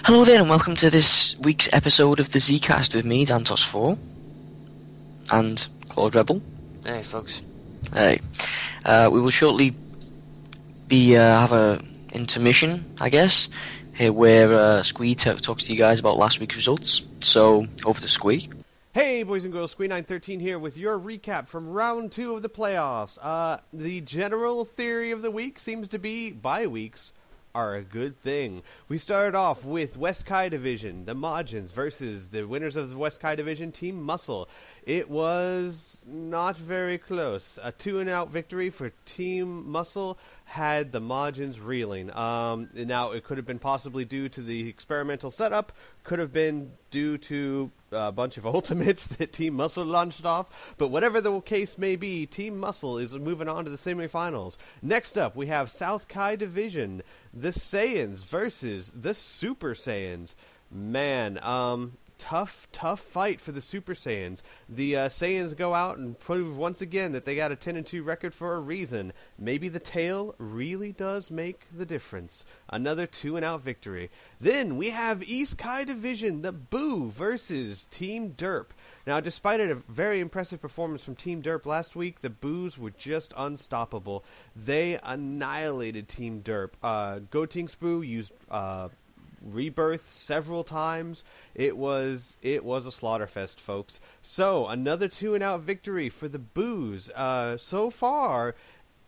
Hello there and welcome to this week's episode of the Zcast with me, Dantos4, and Claude Rebel. Hey folks. Hey. We will shortly have a intermission, I guess, here where Squee talks to you guys about last week's results. So, over to Squee. Hey boys and girls, Squee913 here with your recap from round 2 of the playoffs. The general theory of the week seems to be bye weeks are a good thing. We started off with West Kai Division, the Majins versus the winners of the West Kai Division, Team Muscle. It was not very close. A 2-and-out victory for Team Muscle had the Majins reeling. Now, it could have been possibly due to the experimental setup, could have been due to a bunch of ultimates that Team Muscle launched off, but whatever the case may be, Team Muscle is moving on to the semifinals. Next up, we have South Kai Division, the Saiyans versus the Super Saiyans. Man, tough fight for the Super Saiyans. The Saiyans go out and prove once again that they got a 10-2 record for a reason. Maybe the tail really does make the difference. Another 2-and-out victory. Then we have East Kai Division, the Boo versus Team Derp. Now, despite a very impressive performance from Team Derp last week, the Boos were just unstoppable. They annihilated Team Derp. Gotingsboo used Rebirth several times. It was a slaughterfest, folks. So, another 2-and-out victory for the Boos. So far,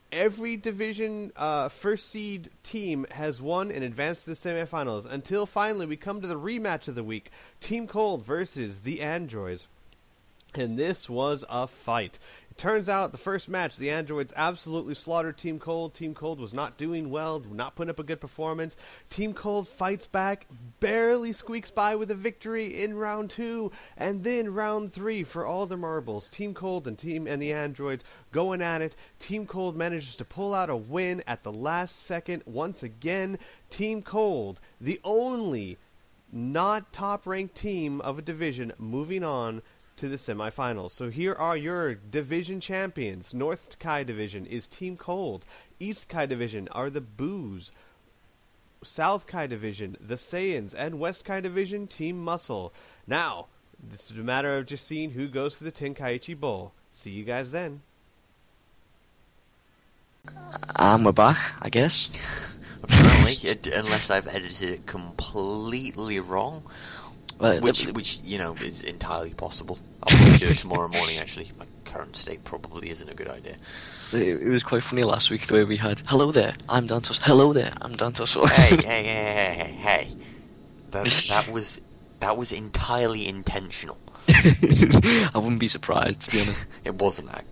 every division first seed team has won and advanced to the semifinals until finally we come to the rematch of the week. Team Cold versus the Androids. And this was a fight. It turns out the first match, the Androids absolutely slaughtered Team Cold. Team Cold was not doing well, not putting up a good performance. Team Cold fights back, barely squeaks by with a victory in round 2, and then round 3 for all the marbles. Team Cold and the Androids going at it. Team Cold manages to pull out a win at the last second once again. Team Cold, the only not top-ranked team of a division, moving on to the semifinals. So here are your division champions. North Kai Division is Team Cold. East Kai Division are the Boos. South Kai Division, the Saiyans. And West Kai Division, Team Muscle. Now, this is a matter of just seeing who goes to the Tenkaichi Bowl. See you guys then. And we're back, I guess. Apparently, unless I've edited it completely wrong. Which you know, is entirely possible. I'll probably do it tomorrow morning, actually. My current state probably isn't a good idea. It was quite funny last week the way we had, hello there, I'm Dantos, hello there, I'm Dantos. Hey. That was entirely intentional. I wouldn't be surprised, to be honest. It wasn't that.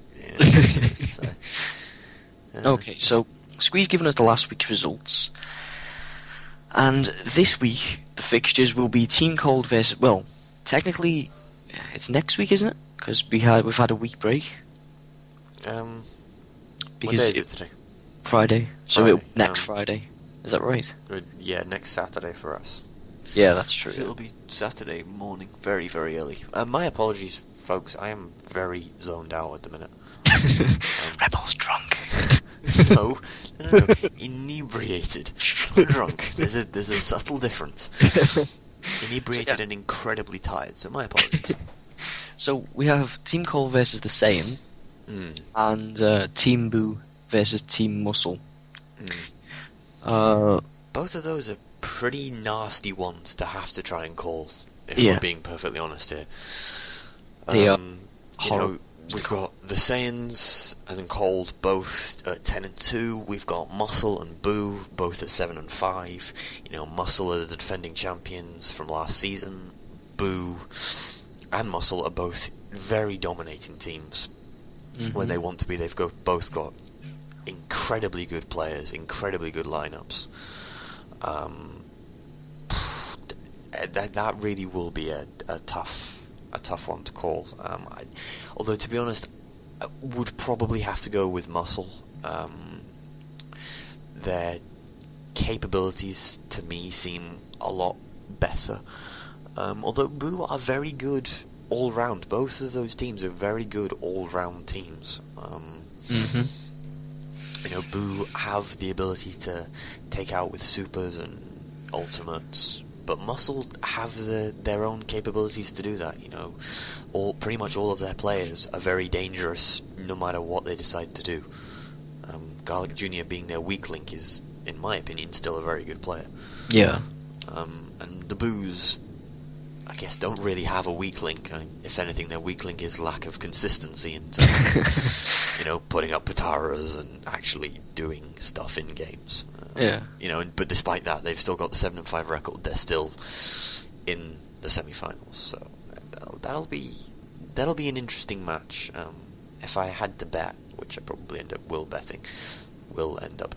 Okay, so Squee's given us the last week's results. And this week, the fixtures will be Team Cold versus... Well, technically, it's next week, isn't it? Because we've had a week break. What Because day is it today? Friday. So Friday, next Friday. Is that right? Yeah, next Saturday for us. Yeah, that's true. So it'll be Saturday morning, very, very early. My apologies, folks. I am very zoned out at the minute. Rebel's drunk. No, inebriated, not drunk. There's a subtle difference. Inebriated and incredibly tired. So my apologies. So we have Team Cold versus the Saiyan, and Team Boo versus Team Muscle. Both of those are pretty nasty ones to have to try and call. If we're being perfectly honest here, they are. You know, we've got the Saiyans and then Cold both at 10-2. We've got Muscle and Boo both at 7-5. You know, Muscle are the defending champions from last season. Boo and Muscle are both very dominating teams when they want to be. They've both got incredibly good players, incredibly good lineups. That really will be a tough one to call. Although, to be honest, I would probably have to go with Muscle. Their capabilities, to me, seem a lot better. Although Boo are very good all-round. Both of those teams are very good all-round teams. You know, Boo have the ability to take out with supers and ultimates but Muscle have their own capabilities to do that. You know, pretty much all of their players are very dangerous, no matter what they decide to do. Garlic Jr. being their weak link is, in my opinion, still a very good player. Yeah. And the Boos, I guess, don't really have a weak link. If anything, their weak link is lack of consistency in terms of, you know, putting up Pataras and actually doing stuff in games. Yeah. You know, but despite that, they've still got the 7-5 record. They're still in the semi-finals, so that'll be an interesting match. If I had to bet, which I probably end up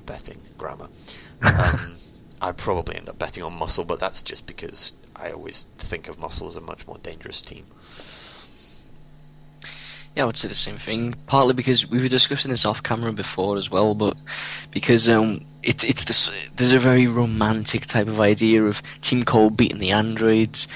betting grammar. I'd probably end up betting on Muscle, but that's just because I always think of Muscle as a much more dangerous team. Yeah, I would say the same thing. Partly because we were discussing this off camera before as well, but because there's a very romantic type of idea of Team Cold beating the androids,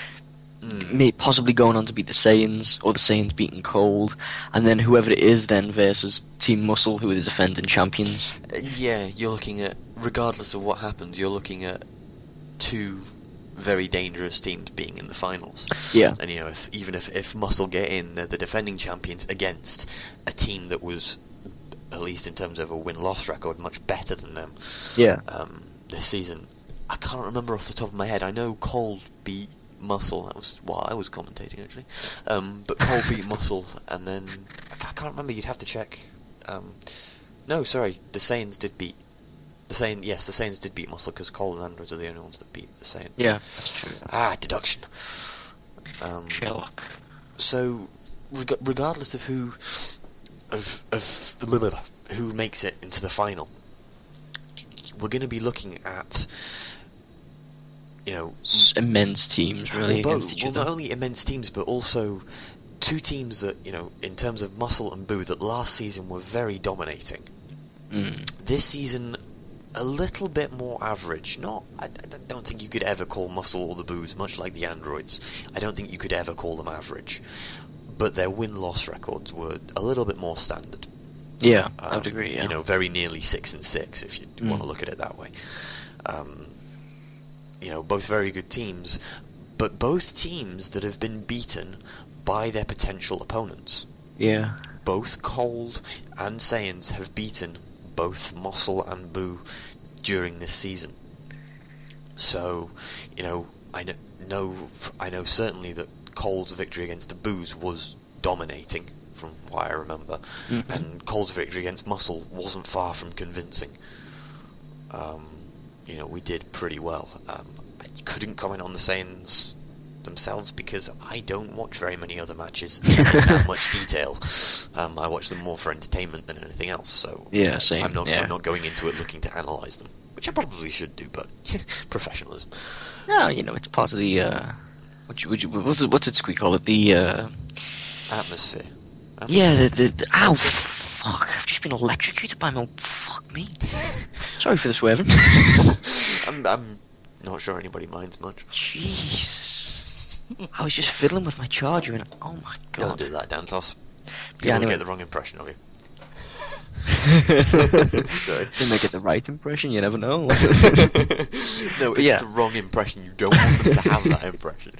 possibly going on to beat the Saiyans, or the Saiyans beating Cold, and then whoever it is then versus Team Muscle, who are the defending champions. Yeah, you're looking at, regardless of what happens, you're looking at two very dangerous teams being in the finals. Yeah. And you know, if Muscle get in, they're the defending champions against a team that was, at least in terms of a win-loss record, much better than them. Yeah. This season. I can't remember off the top of my head. I know Cold beat Muscle. That was while I was commentating, actually. But Cold beat Muscle, and then I can't remember. You'd have to check. No, sorry, the Saiyans did beat. The Saiyans did beat Muscle, because Cold and Androids are the only ones that beat the Saiyans. Yeah, that's true. Deduction. Sherlock. So, regardless of who makes it into the final, we're going to be looking at, you know, immense teams really against each other. Not only immense teams, but also two teams that, you know, in terms of Muscle and Boo, that last season were very dominating. This season, a little bit more average. I don't think you could ever call Muscle or the Boos, much like the Androids, I don't think you could ever call them average. But their win-loss records were a little bit more standard. Yeah, I would agree, yeah. You know, very nearly 6-6, if you want to look at it that way. You know, both very good teams, but both teams that have been beaten by their potential opponents. Yeah. Both Cold and Saiyans have beaten both Muscle and Boo during this season. So, you know, I know certainly that Cold's victory against the Boos was dominating, from what I remember, and Cold's victory against Muscle wasn't far from convincing. You know, we did pretty well. I couldn't comment on the Saiyans themselves because I don't watch very many other matches in that much detail. I watch them more for entertainment than anything else. So yeah, same. I'm not going into it looking to analyse them, which I probably should do, but professionalism. No, you know, it's part of the what's it call it? The atmosphere. Yeah, ow, fuck! I've just been electrocuted by my fuck me. Sorry for the swearing. I'm not sure anybody minds much. Jesus, I was just fiddling with my charger and oh my god! Don't do that, Dantos. People Yeah, anyway. get the wrong impression of you. Sorry. They may get the right impression. You never know. No, it's the wrong impression. You don't want them to have that impression.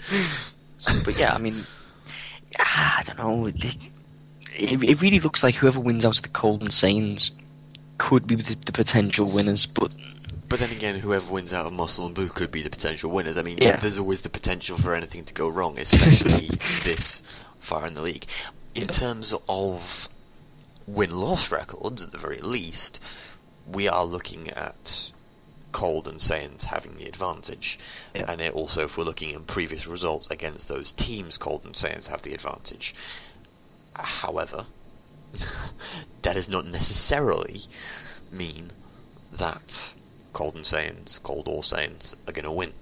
But yeah, I mean, I don't know. It really looks like whoever wins out of the Cold and Saiyans could be the potential winners, but then again, whoever wins out of Muscle and Boo could be the potential winners. I mean, there's always the potential for anything to go wrong, especially this far in the league. In terms of win-loss records, at the very least, we are looking at Cold and Saiyans having the advantage. Yeah. And it also, if we're looking at previous results against those teams, Cold and Saiyans have the advantage. However, that does not necessarily mean that Cold or Saiyans are going to win.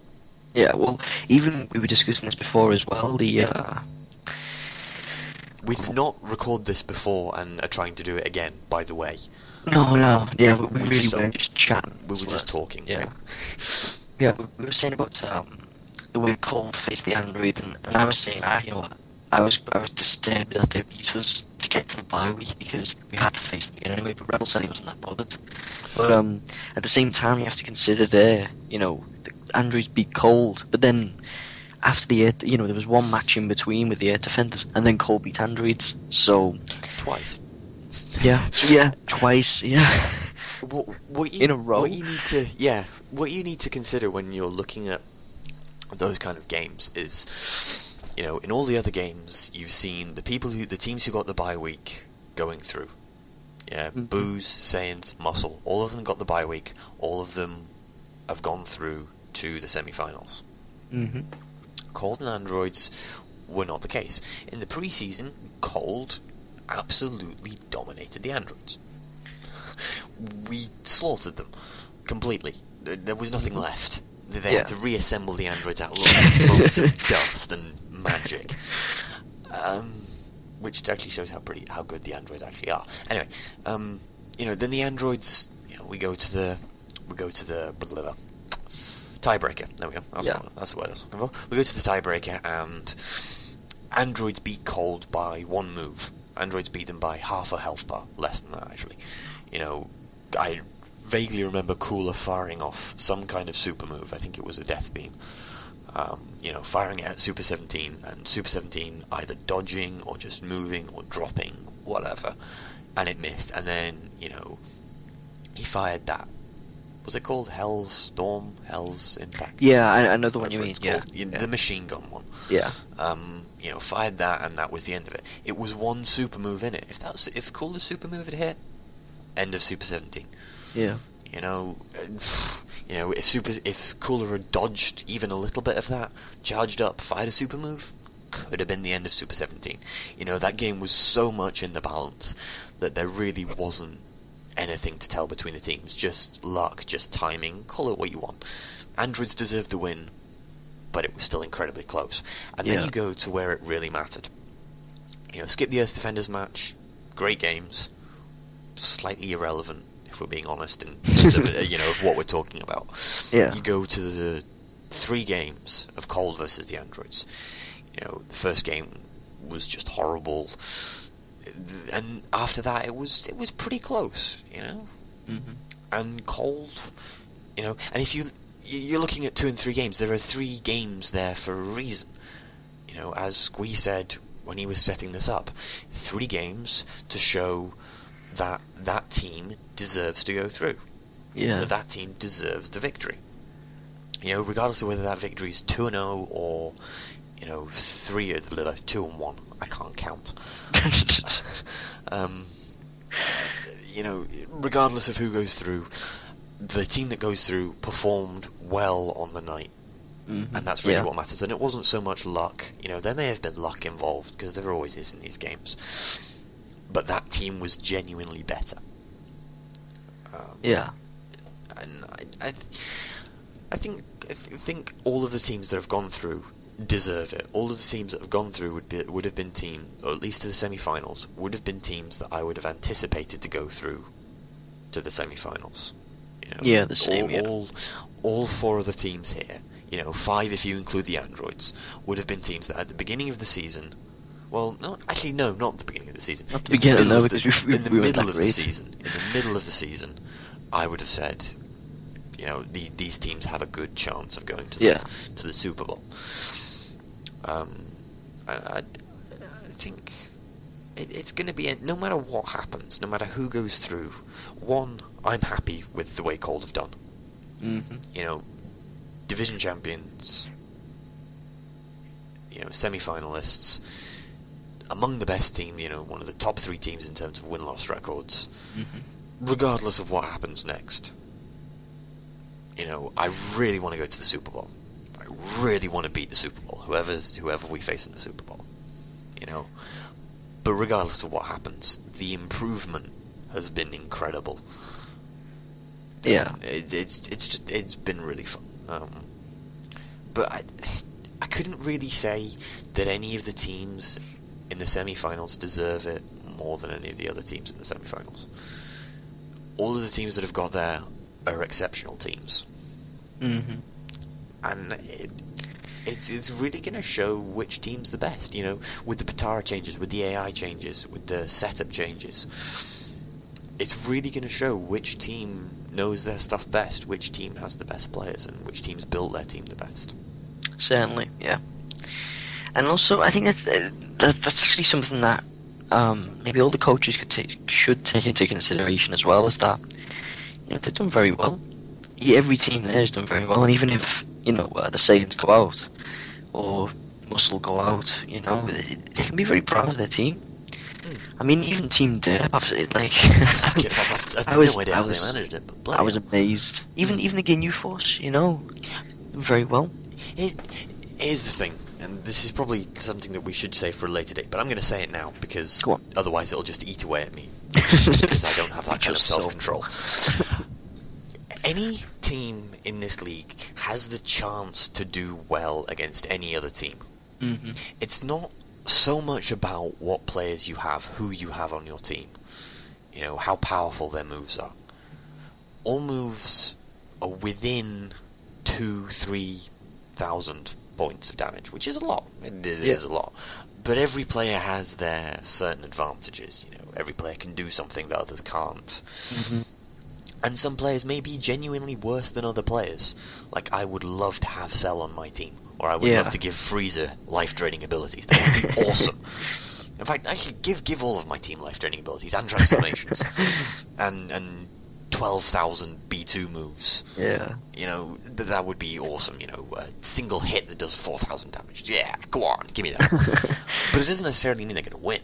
Yeah, well, even we were discussing this before as well. We did not record this before and are trying to do it again, by the way. No, yeah, we really were just chatting. We were just talking. Yeah. Yeah, we were saying about the way Cold faced the Android, and I was saying, I was disturbed that they beat us to get to the bye week because we had to face them again anyway, but Rebel said he wasn't that bothered. But at the same time, you have to consider Androids beat Cold, but then after the air, there was one match in between with the Air Defenders, and then Cold beat Androids. So Twice. yeah, twice, yeah. In a row. What you need to consider when you're looking at those kind of games is, in all the other games you've seen the teams who got the bye week going through. Yeah, Booze, Saiyans, Muscle, all of them got the bye week. All of them have gone through to the semi-finals. Mm-hmm. Cold and Androids were not the case. In the pre-season, Cold absolutely dominated the Androids. We slaughtered them completely. There was nothing left. They had to reassemble the Androids out of loads of dust and magic. Which actually shows how good the Androids actually are. Anyway, then the Androids, we go to the tiebreaker. There we go. That's the word I was looking for. We go to the tiebreaker, and Androids beat Cold by one move. Androids beat them by half a health bar, less than that actually. I vaguely remember Cooler firing off some kind of super move. I think it was a death beam. Firing it at Super 17, and Super 17 either dodging or just moving or dropping, whatever, and it missed. And then, he fired that. Was it called Hell's Impact? Yeah, I know the one you mean. Yeah. The machine gun one. Yeah. Fired that, and that was the end of it. It was one super move in it. If Cooler's super move had hit, end of Super 17. Yeah. If Cooler had dodged even a little bit of that, charged up, fired a super move, could have been the end of Super 17. That game was so much in the balance that there really wasn't anything to tell between the teams. Just luck, just timing, call it what you want. Androids deserved the win, but it was still incredibly close. And then you go to where it really mattered. Skip the Earth Defenders match, great games, slightly irrelevant, if we're being honest, in terms of, of what we're talking about. Yeah. You go to the 3 games of Cold versus the Androids. The first game was just horrible, and after that it was pretty close, Mm-hmm. And Cold, and if you're looking at 2 and 3 games, there are 3 games there for a reason. As Squee said when he was setting this up, 3 games to show that team deserves to go through. Yeah. That team deserves the victory. Regardless of whether that victory is 2-0 or 2-1. I can't count. Regardless of who goes through, the team that goes through performed well on the night. Mm-hmm. And that's really what matters. And it wasn't so much luck. There may have been luck involved, because there always is in these games. But that team was genuinely better. And I think all of the teams that have gone through deserve it. All of the teams that have gone through would have been teams, or at least to the semi-finals, would have been teams that I would have anticipated to go through to the semi-finals. The same. All 4 of the teams here, 5 if you include the Androids, would have been teams that at the beginning of the season. Well, no, actually, no, not the beginning of the season. Not the beginning, no, because in the middle of the season. In the middle of the season, I would have said, these teams have a good chance of going to the Super Bowl. I think it's going to be, no matter what happens, no matter who goes through. One, I'm happy with the way Cold have done. Mm-hmm. Division champions, semi-finalists, among the best team, one of the top 3 teams in terms of win-loss records. Mm-hmm. Regardless of what happens next, I really want to go to the Super Bowl. I really want to beat the Super Bowl, whoever we face in the Super Bowl. But regardless of what happens, the improvement has been incredible. Yeah. It's been really fun. But I couldn't really say that any of the teams in the semi-finals deserve it more than any of the other teams in the semi-finals. All of the teams that have got there are exceptional teams. Mm-hmm. And it's really going to show which team's the best, with the Patara changes, with the AI changes, with the setup changes. It's really going to show which team knows their stuff best, which team has the best players, and which team's built their team the best. Certainly, yeah. And also, I think that's actually something that maybe all the coaches should take into consideration as well, is that they've done very well. Every team there has done very well, and even if the Saiyans go out or Muscle go out, they can be very proud of their team. I mean, even Team Derp, I've no idea how they managed it, but bloody I was amazed. Even the Ginyu Force, done very well. Here's the thing, and this is probably something that we should say for a later date, but I'm going to say it now because otherwise it'll just eat away at me because I don't have that kind of self-control. Any team in this league has the chance to do well against any other team. Mm-hmm. It's not so much about what players you have, who you have on your team, how powerful their moves are. All moves are within 2,000-3,000 points of damage, which is a lot. It is a lot. But every player has their certain advantages. Every player can do something that others can't. Mm-hmm. And some players may be genuinely worse than other players. Like, I would love to have Cell on my team. Or I would love to give Frieza life-draining abilities. That would be awesome. In fact, I should give all of my team life-draining abilities and transformations. and 12,000 B2 moves. Yeah. That would be awesome. A single hit that does 4,000 damage. Yeah, go on, give me that. But it doesn't necessarily mean they're going to win.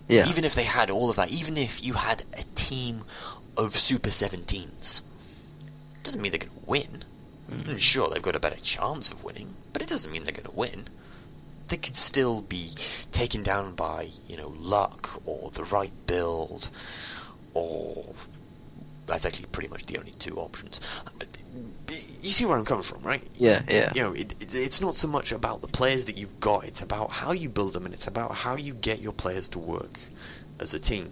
Yeah. Even if they had all of that, even if you had a team of Super 17s, doesn't mean they're going to win. Sure, they've got a better chance of winning, but it doesn't mean they're going to win. They could still be taken down by, luck, or the right build, or... That's actually pretty much the only two options. But you see where I'm coming from, right? Yeah. It's not so much about the players that you've got, it's about how you build them, and it's about how you get your players to work as a team.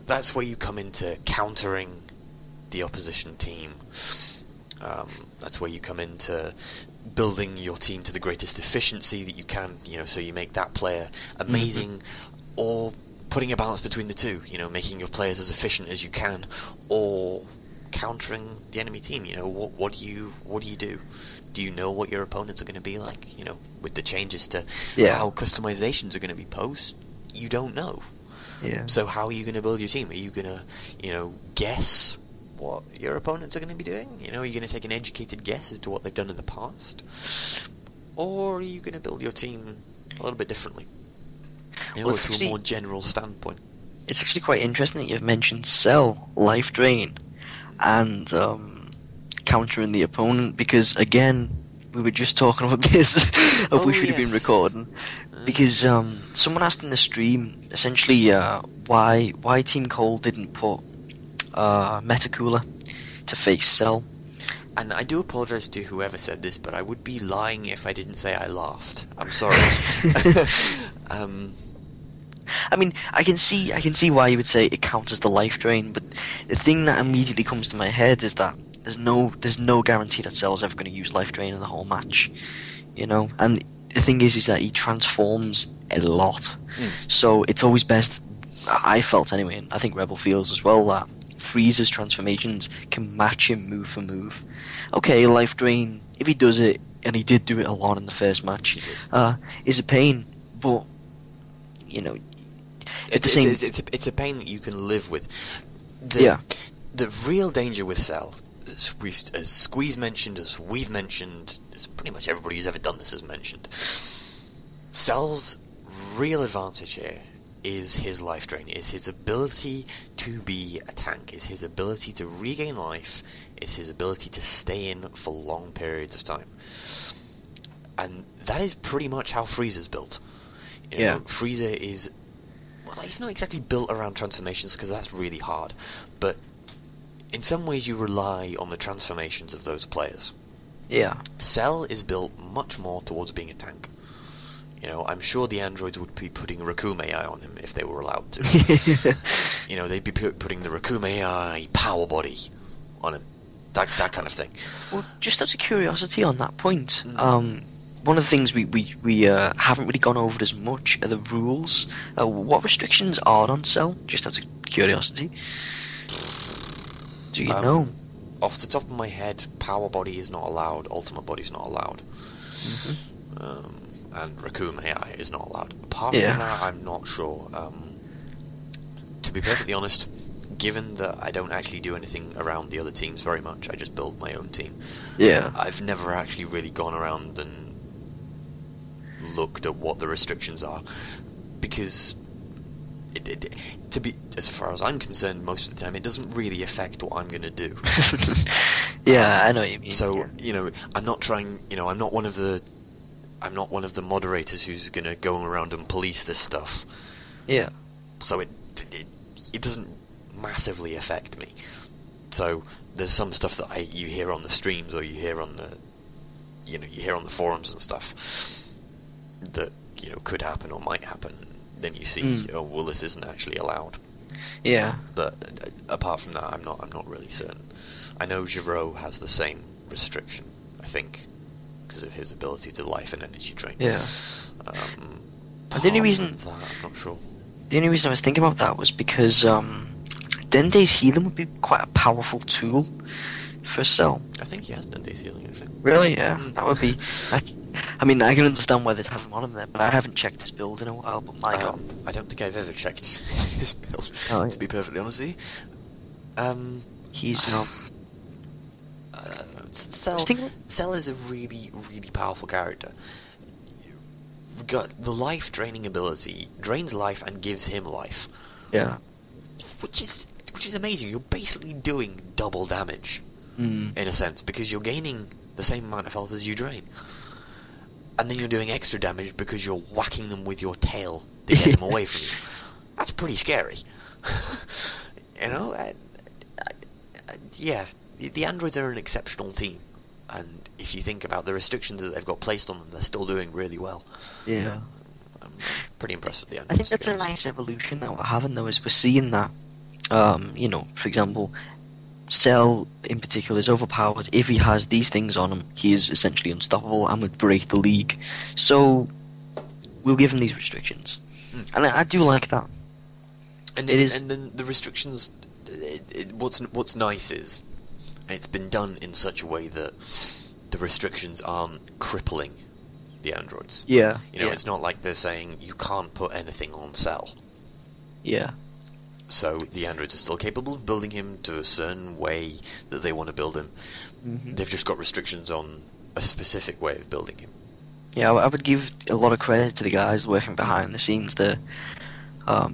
That's where you come into countering the opposition team. That's where you come into building your team to the greatest efficiency that you can, so you make that player amazing, or putting a balance between the two, making your players as efficient as you can, or countering the enemy team. What do you do? Do you know what your opponents are going to be like? With the changes to how customizations are going to be posed, you don't know. Yeah. So how are you going to build your team? Are you going to, guess what your opponents are going to be doing? Are you going to take an educated guess as to what they've done in the past? Or are you going to build your team a little bit differently? To a more general standpoint. It's actually quite interesting that you've mentioned Cell, Life Drain, and countering the opponent, because again, we were just talking about this we should have been recording, because someone asked in the stream essentially why Team Cold didn't put Metacooler to face Cell. And I do apologise to whoever said this, but I would be lying if I didn't say I laughed. I'm sorry. I mean, I can see why you would say it counts as the life drain, but the thing that immediately comes to my head is that there's no guarantee that Cell's ever going to use life drain in the whole match, And the thing is that he transforms a lot, so it's always best. I felt anyway, and I think Rebel feels as well, that Frieza's transformations can match him move for move. Okay, life drain, if he does it, and he did do it a lot in the first match, is a pain, but it's a pain that you can live with. The real danger with Cell, as Squeeze mentioned, as we've mentioned, as pretty much everybody who's ever done this has mentioned, Cell's real advantage here is his life drain, is his ability to be a tank, is his ability to regain life, is his ability to stay in for long periods of time. And that is pretty much how Frieza's built. Frieza is... Well, he's not exactly built around transformations, because that's really hard. But in some ways you rely on the transformations of those players. Yeah. Cell is built much more towards being a tank. I'm sure the androids would be putting Rakume AI on him if they were allowed to. They'd be putting the Rakume AI power body on him. That kind of thing. Well, just out of curiosity on that point, one of the things we haven't really gone over as much are the rules. What restrictions are on Cell? Just out of curiosity. Do you know? Off the top of my head, Power Body is not allowed, Ultimate Body is not allowed. And Raccoon AI is not allowed. Apart from that, I'm not sure. To be perfectly honest, given that I don't actually do anything around the other teams very much, I just build my own team. Yeah. I've never actually really gone around and looked at what the restrictions are, because to be, as far as I'm concerned, most of the time it doesn't really affect what I'm going to do. Yeah, I know what you mean. So I'm not trying. I'm not one of the moderators who's going to go around and police this stuff. Yeah. So it doesn't massively affect me. So there's some stuff that you hear on the streams, or you hear on the forums and stuff that could happen or might happen. Then you see, oh well, this isn't actually allowed. Yeah. But apart from that, I'm not really certain. I know Giro has the same restriction, I think, because of his ability to life and energy drain. Yeah. But the only reason that, I'm not sure. The only reason I was thinking about that was because Dende's healing would be quite a powerful tool for Cell. I think he has Dende's healing, actually. Really? Yeah. That would be... I mean, I can understand why they'd have him on him there, but I haven't checked his build in a while, but my god. I don't think I've ever checked his build, to be perfectly honest with you. He's, Cell is a really, really powerful character. The life draining ability drains life and gives him life. Yeah. Which is amazing. You're basically doing double damage, in a sense, because you're gaining the same amount of health as you drain. And then you're doing extra damage because you're whacking them with your tail to get them away from you. That's pretty scary. Yeah, the androids are an exceptional team. And if you think about the restrictions that they've got placed on them, they're still doing really well. Yeah. I'm pretty impressed with the androids. I think that's a nice evolution that we're having, though, is we're seeing that, for example, Cell in particular is overpowered. If he has these things on him, he is essentially unstoppable and would break the league. So we'll give him these restrictions, and I do like that. And then the restrictions. What's nice is, and it's been done in such a way that the restrictions aren't crippling the androids. Yeah. It's not like they're saying you can't put anything on Cell. Yeah. So the androids are still capable of building him to a certain way that they want to build him. They've just got restrictions on a specific way of building him. Yeah, I would give a lot of credit to the guys working behind the scenes there,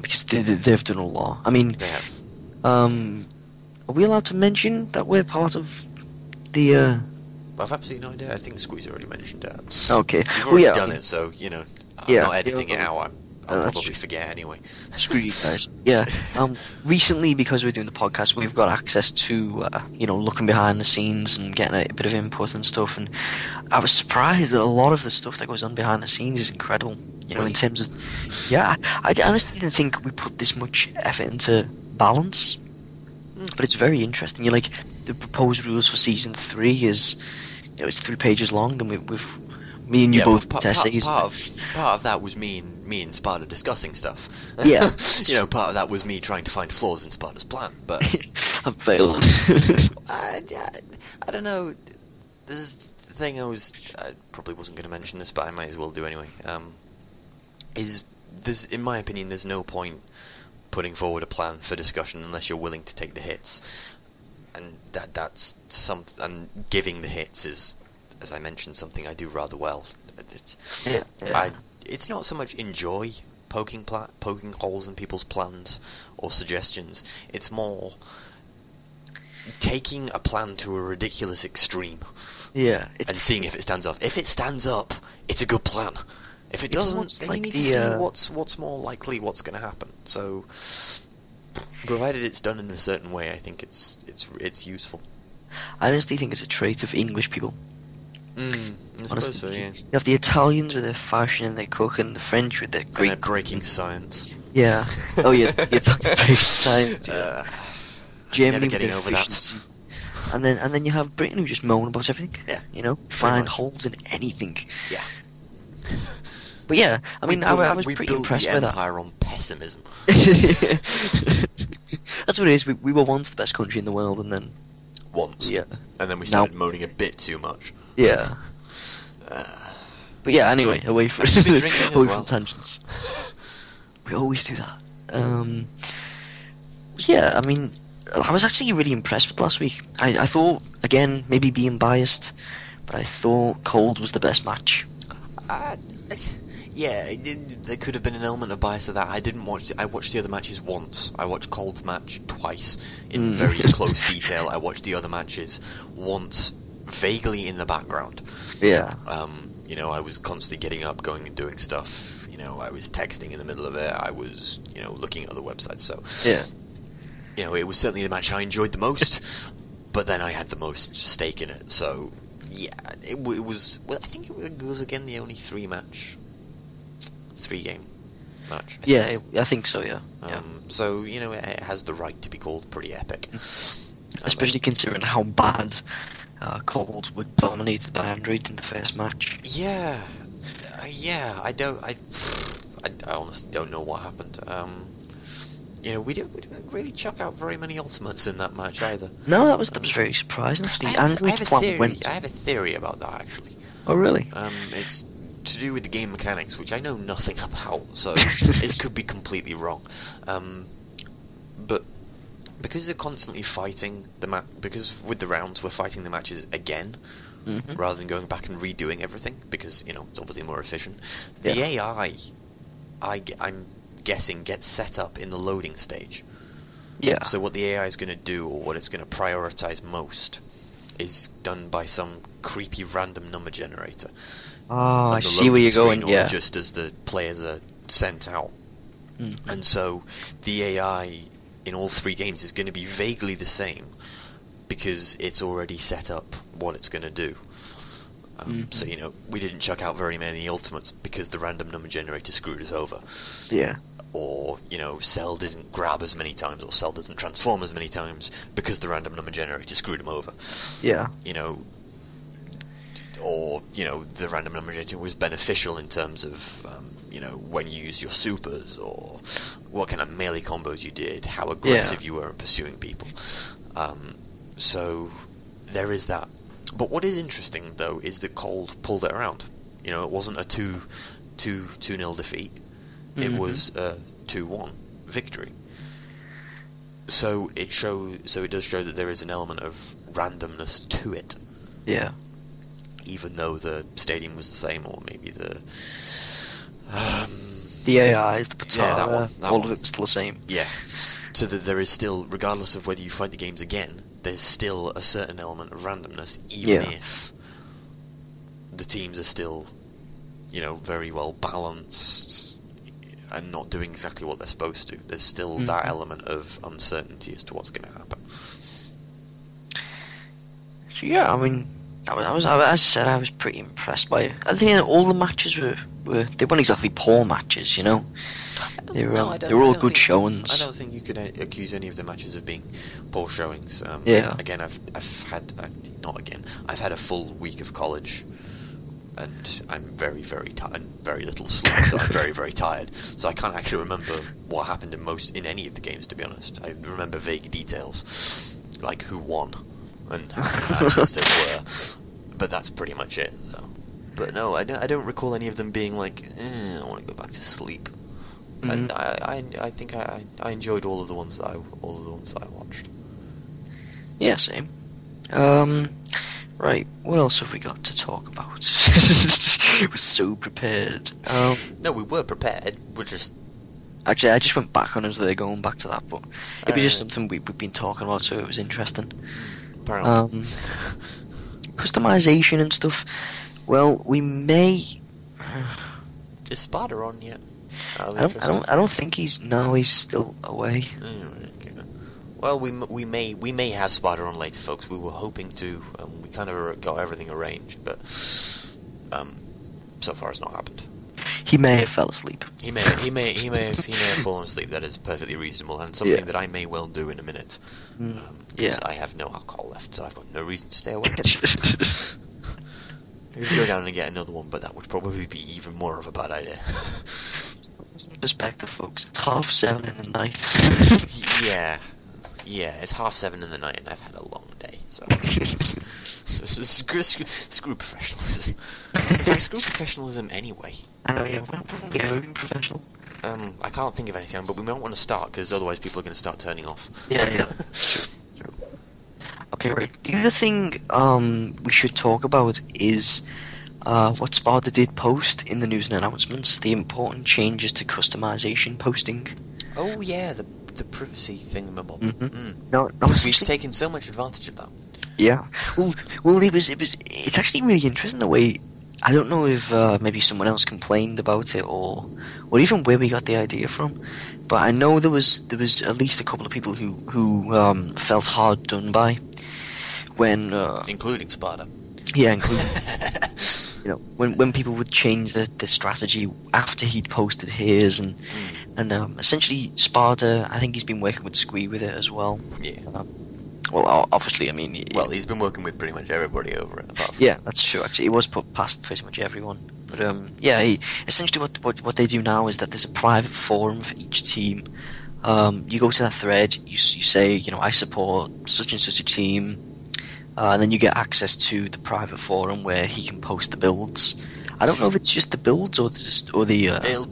because they've done a lot. I mean, They have. Are we allowed to mention that we're part of the? I've absolutely no idea. I think Squeeze already mentioned that. Okay. You've already done it, so I'm not editing it out. I'll probably forget anyway. Screw you guys. Yeah. Recently, because we're doing the podcast, we've got access to, looking behind the scenes and getting a bit of input and stuff. And I was surprised that a lot of the stuff that goes on behind the scenes is incredible. In terms of, I honestly didn't think we put this much effort into balance. But it's very interesting. The proposed rules for season 3 is, it's 3 pages long, and me and you both essays. Part of that was me and Sparta discussing stuff. Yeah. Part of that was me trying to find flaws in Sparta's plan, but I'm failing. I don't know. There's the thing I probably wasn't going to mention this, but I might as well do anyway. In my opinion, there's no point putting forward a plan for discussion unless you're willing to take the hits, and and giving the hits is, as I mentioned, something I do rather well. It's not so much enjoy poking holes in people's plans or suggestions. It's more taking a plan to a ridiculous extreme. Yeah. And seeing if it stands up. If it stands up, it's a good plan. If it doesn't, then you need to see what's more likely what's going to happen. So, provided it's done in a certain way, I think it's useful. I honestly think it's a trait of English people. I suppose so, yeah. You have the Italians with their fashion and their cook, and the French with their Greek. And their breaking science. Yeah. Oh yeah, the Italians breaking science. Germany never getting with over efficiency. And then you have Britain who just moan about everything. Yeah, You know, pretty find much. holes in anything. Yeah. But yeah, I mean, I was we pretty built impressed the by that. empire on pessimism. That's what it is. We were once the best country in the world, and then Once. yeah, And then we started moaning a bit too much. yeah. But yeah, anyway, away from Have you been drinking as away well? from tangents. We always do that. Yeah, I mean, I was actually really impressed with last week. I thought, again, maybe being biased, but I thought Cold was the best match. Yeah, there could have been an element of bias to that. I watched the other matches once. I watched Cold's match twice in very close detail. I watched the other matches once, vaguely in the background. Yeah. You know, I was constantly getting up, going and doing stuff. You know, I was texting in the middle of it. I was, you know, looking at other websites. So, Yeah. you know, it was certainly the match I enjoyed the most. But then I had the most stake in it. So, yeah, it was. Well, I think it was again the only 3-game match. Yeah, I think so. Yeah. So you know, it has the right to be called pretty epic. Especially considering how bad Cold were dominated by Android in the first match. Yeah, I honestly don't know what happened. You know, we didn't really chuck out very many ultimates in that match either. No, that was very surprising actually. I Android's plan went. I have a theory about that actually. Oh really? It's to do with the game mechanics, which I know nothing about, so it could be completely wrong. But because they're constantly fighting because with the rounds we're fighting the matches again, rather than going back and redoing everything, because you know it's obviously more efficient. The AI, I'm guessing, gets set up in the loading stage. Yeah. So what the AI is going to do, or what it's going to prioritize most, is done by some creepy random number generator. Oh, I the see where loading you're going. screen, or Yeah. just as the players are sent out. Mhm. And so the AI in all 3 games is going to be vaguely the same because it's already set up what it's going to do. So, you know, we didn't chuck out very many ultimates because the random number generator screwed us over. Yeah. Or, you know, Cell didn't grab as many times, or Cell doesn't transform as many times because the random number generator screwed him over. Yeah. You know, or, you know, the random number generator was beneficial in terms of, you know, when you used your supers, or what kind of melee combos you did, how aggressive you were in pursuing people. So, there is that. But what is interesting, though, is that Cold pulled it around. You know, it wasn't a 2-0 defeat. It was a 2-1 victory. So it does show that there is an element of randomness to it. Yeah. Even though the stadium was the same, or maybe the AIs, the Patara, that all one. of it was still the same. Yeah. So that there is still, regardless of whether you fight the games again, there's still a certain element of randomness, even if the teams are still, you know, very well balanced and not doing exactly what they're supposed to. There's still that element of uncertainty as to what's going to happen. So yeah, I mean, as I said, I was pretty impressed by it. I think all the matches they weren't exactly poor matches, you know. They were all good showings. I don't think you could accuse any of the matches of being poor showings. Again, I've had a full week of college, and I'm very, very tired, very little sleep, so I'm very, very tired. So I can't actually remember what happened in any of the games, to be honest. I remember vague details, like who won and how many matches there were, but that's pretty much it. So. But no, I don't recall any of them being like, I want to go back to sleep. And I think I enjoyed all of the ones that I watched. Yeah, same. Right, what else have we got to talk about? We're so prepared. No, we were prepared. We're just... Actually, I just went back on as they're going back to that, but it was just something we've been talking about, so it was interesting. Apparently. Customization and stuff. Well, we may... Is Sparta on yet? I don't think he's still away. Okay. Well, we may have Sparta on later, folks. We were hoping to. We kind of got everything arranged, but so far it's not happened. he may have fell asleep. He may have fallen asleep. That is perfectly reasonable, and something that I may well do in a minute. Because I have no alcohol left, so I've got no reason to stay awake. I could go down and get another one, but that would probably be even more of a bad idea. Perspective, folks. It's 7:30 in the night. Yeah, it's 7:30 in the night, and I've had a long day, so screw professionalism. In fact, screw professionalism anyway. I know, yeah, we're being professional. I can't think of anything, but we might want to start, because otherwise people are going to start turning off. Yeah. True. Okay, right. The other thing we should talk about is what Sparta did post in the news and announcements, the important changes to customization posting. Oh yeah, the privacy thingamabob. No, we've taken so much advantage of that. Yeah. Well, it's actually really interesting the way. I don't know if maybe someone else complained about it or even where we got the idea from, but I know there was at least a couple of people who felt hard done by when including Sparta. Yeah, including when people would change the strategy after he'd posted his and essentially Sparta. I think he's been working with Squee with it as well. Yeah. Well, obviously, I mean... Well, he's been working with pretty much everybody over it. Apart from yeah, that's true, actually. It was put past pretty much everyone. But, essentially what they do now is that there's a private forum for each team. You go to that thread, you say, I support such and such a team, and then you get access to the private forum where he can post the builds. I don't know if it's just the builds or the it'll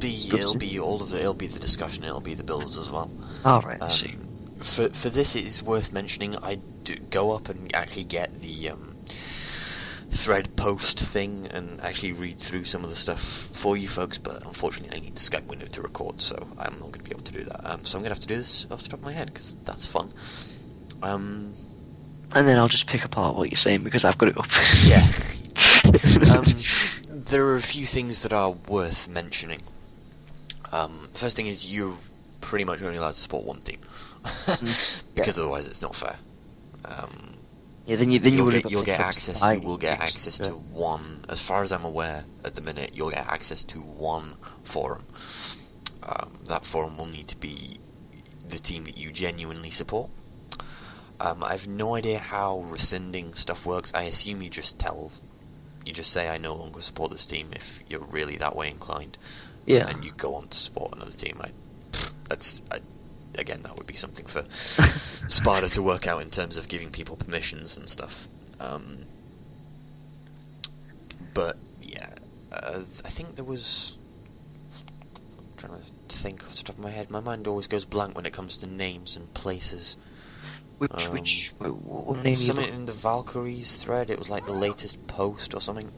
be all of it'll be the discussion, it'll be the builds as well. Oh, right, I see. For this, it is worth mentioning, I do go up and actually get the thread post thing and actually read through some of the stuff for you folks, but unfortunately I need the Skype window to record, so I'm not going to be able to do that. So I'm going to have to do this off the top of my head, because that's fun. And then I'll just pick apart what you're saying, because I've got it up. Yeah. There are a few things that are worth mentioning. First thing is, you're pretty much only allowed to support one team. Because otherwise it's not fair. You'll get access. You will get access to one. As far as I'm aware, at the minute, you'll get access to one forum. That forum will need to be the team that you genuinely support. I have no idea how rescinding stuff works. I assume you just say I no longer support this team if you're really that way inclined. Yeah. And you go on to support another team. Again, that would be something for Sparta to work out in terms of giving people permissions and stuff. But yeah, I think there was. I'm trying to think off the top of my head. My mind always goes blank when it comes to names and places. What name? Something in the Valkyries thread. It was like the latest post or something.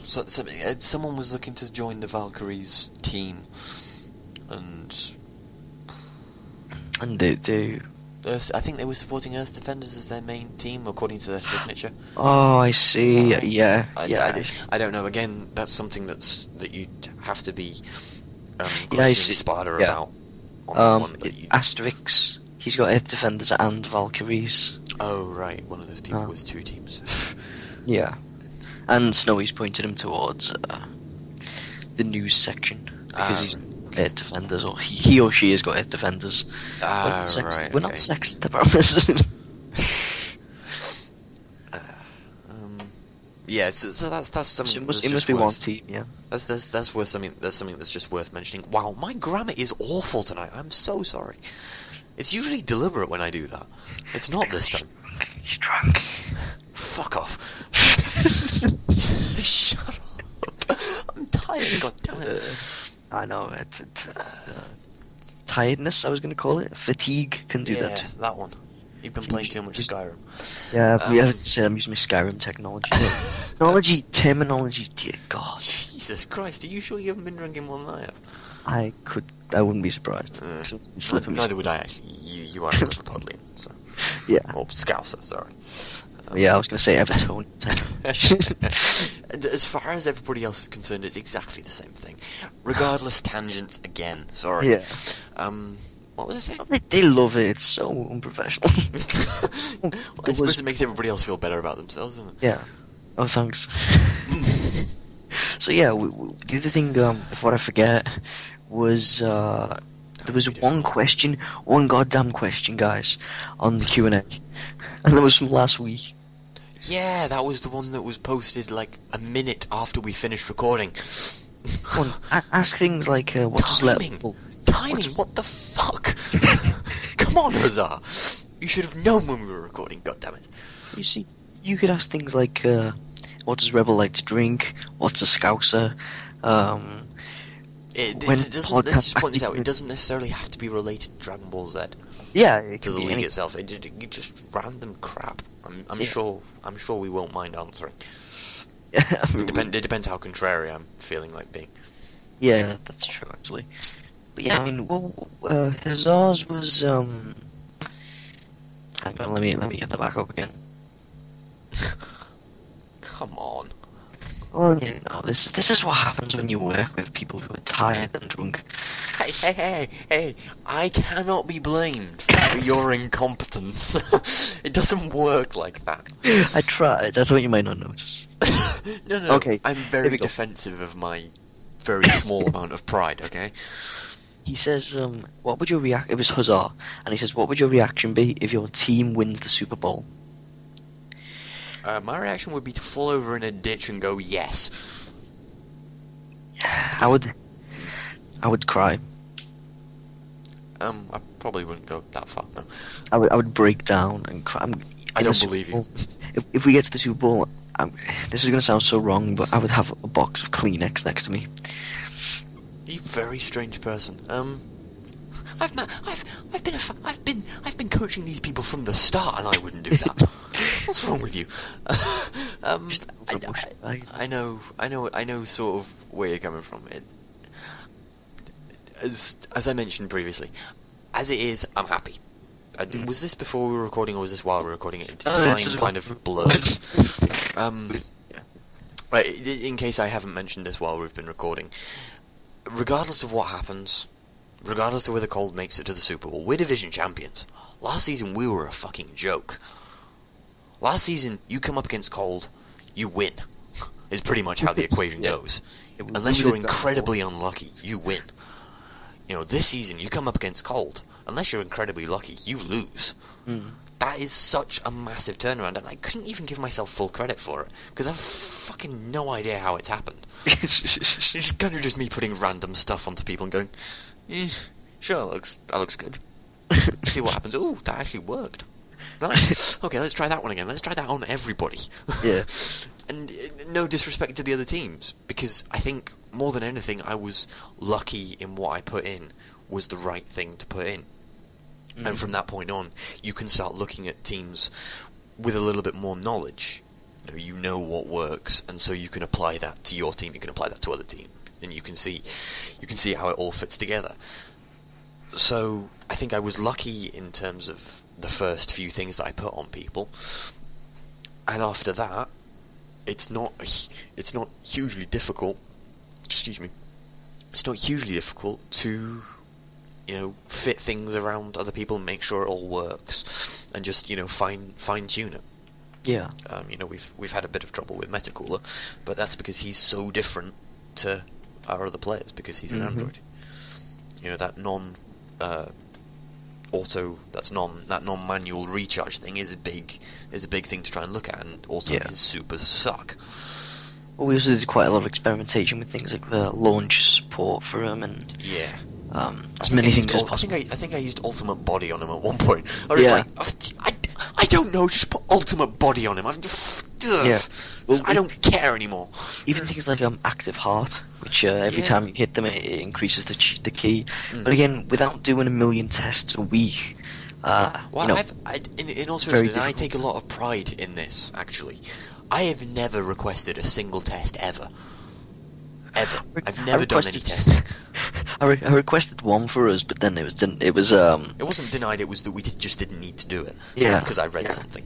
Someone was looking to join the Valkyries team, and they I think they were supporting Earth Defenders as their main team, according to their signature. Oh, I see. Yeah. I don't know. Again, that's something that you'd have to be I see. Sparta Yeah. about. Asterix. He's got Earth Defenders and Valkyries. Oh right, one of those people with two teams. Yeah. And Snowy's pointed him towards the news section because he's Earth Defenders, or he or she has got Earth Defenders. We're not sexist, I promise. Yeah, so that's something. So it must be one team, yeah. That's worth something. That's something that's just worth mentioning. Wow, my grammar is awful tonight. I'm so sorry. It's usually deliberate when I do that. It's not this time. He's drunk. Fuck off. Shut up. I'm tired, god damn it. I know, it's tiredness, I was going to call it. Fatigue can do that. Yeah, that one. You've been playing too much Skyrim. Yeah, I'm using my Skyrim technology. Terminology, dear god. Jesus Christ, are you sure you haven't been drinking more than I have? I wouldn't be surprised. Neither would I, actually. You are a Liverpudlian, so. Yeah. Or Scouser, sorry. Yeah, I was going to say Everton. As far as everybody else is concerned, it's exactly the same thing. Regardless, tangents again. Sorry. Yeah. What was I saying? They love it. It's so unprofessional. I suppose it makes everybody else feel better about themselves, doesn't it? Yeah. Oh, thanks. So yeah, the other thing, before I forget, was there was one goddamn question, guys, on the Q&A, and that was from last week. Yeah, that was the one that was posted like a minute after we finished recording. Come on, ask things like, what does level... Timing, what the fuck? Come on, Huzzah! You should have known when we were recording, goddammit. You see, you could ask things like, what does Rebel like to drink? What's a Scouser? Let's just point this out, it doesn't necessarily have to be related to Dragon Ball Z. Yeah, it to could the be League itself. It just random crap. I'm sure we won't mind answering. It depends how contrary I'm feeling like being. Yeah, that's true, actually. But yeah, I mean, Huzzah's was, hang on, let me get that back up again. Come on. Oh, yeah, no, this is what happens when you work with people who are tired and drunk. Hey, I cannot be blamed for your incompetence. It doesn't work like that. I tried, I thought you might not notice. No, Okay, I'm very defensive of my very small amount of pride, okay? He says, what would your react... It was Huzzah, and he says, what would your reaction be if your team wins the Super Bowl? My reaction would be to fall over in a ditch and go, yes. I would cry. I probably wouldn't go that far, no. I would break down and cry. I don't believe you. If we get to the Super Bowl, this is going to sound so wrong, but I would have a box of Kleenex next to me. You very strange person. I've been coaching these people from the start, and I wouldn't do that. What's wrong with you? I know sort of where you're coming from. As I mentioned previously, as it is, I'm happy. Was this before we were recording, or was this while we were recording it? The line kind of blurs. Right, in case I haven't mentioned this while we've been recording, regardless of what happens, regardless of whether Cold makes it to the Super Bowl, we're division champions. Last season, we were a fucking joke. Last season, you come up against Cold, you win. Is pretty much how the equation goes. Unless you're incredibly unlucky, you win. You know, this season, you come up against Cold. Unless you're incredibly lucky, you lose. That is such a massive turnaround, and I couldn't even give myself full credit for it, because I've fucking no idea how it's happened. It's kind of just me putting random stuff onto people and going, sure, that looks good. See what happens. Ooh, that actually worked. Nice. Okay, let's try that one again. Let's try that on everybody. Yeah. And no disrespect to the other teams, because I think, more than anything, I was lucky in what I put in was the right thing to put in. And from that point on, you can start looking at teams with a little bit more knowledge. You know what works, and so you can apply that to your team. You can apply that to other teams, and you can see how it all fits together. So I think I was lucky in terms of the first few things that I put on people, and after that, it's not hugely difficult. Excuse me. It's not hugely difficult to, fit things around other people and make sure it all works, and just fine tune it. Yeah. We've had a bit of trouble with Metacooler, but that's because he's so different to our other players, because he's an android. That non-manual recharge thing is a big thing to try and look at, and also his supers suck. Well, we also did quite a lot of experimentation with things like the launch support for him, and as many things as possible. I think I used ultimate body on him at one point. I was like, I don't know, just put ultimate body on him. I don't care anymore. Even things like active heart, which every time you hit them, it increases the key. But again, without doing a million tests a week, in all seriousness, I take a lot of pride in this. Actually, I have never requested a single test ever. I've never done any testing. I requested one for us, but then it wasn't denied. It was that we just didn't need to do it. Yeah, because I read something.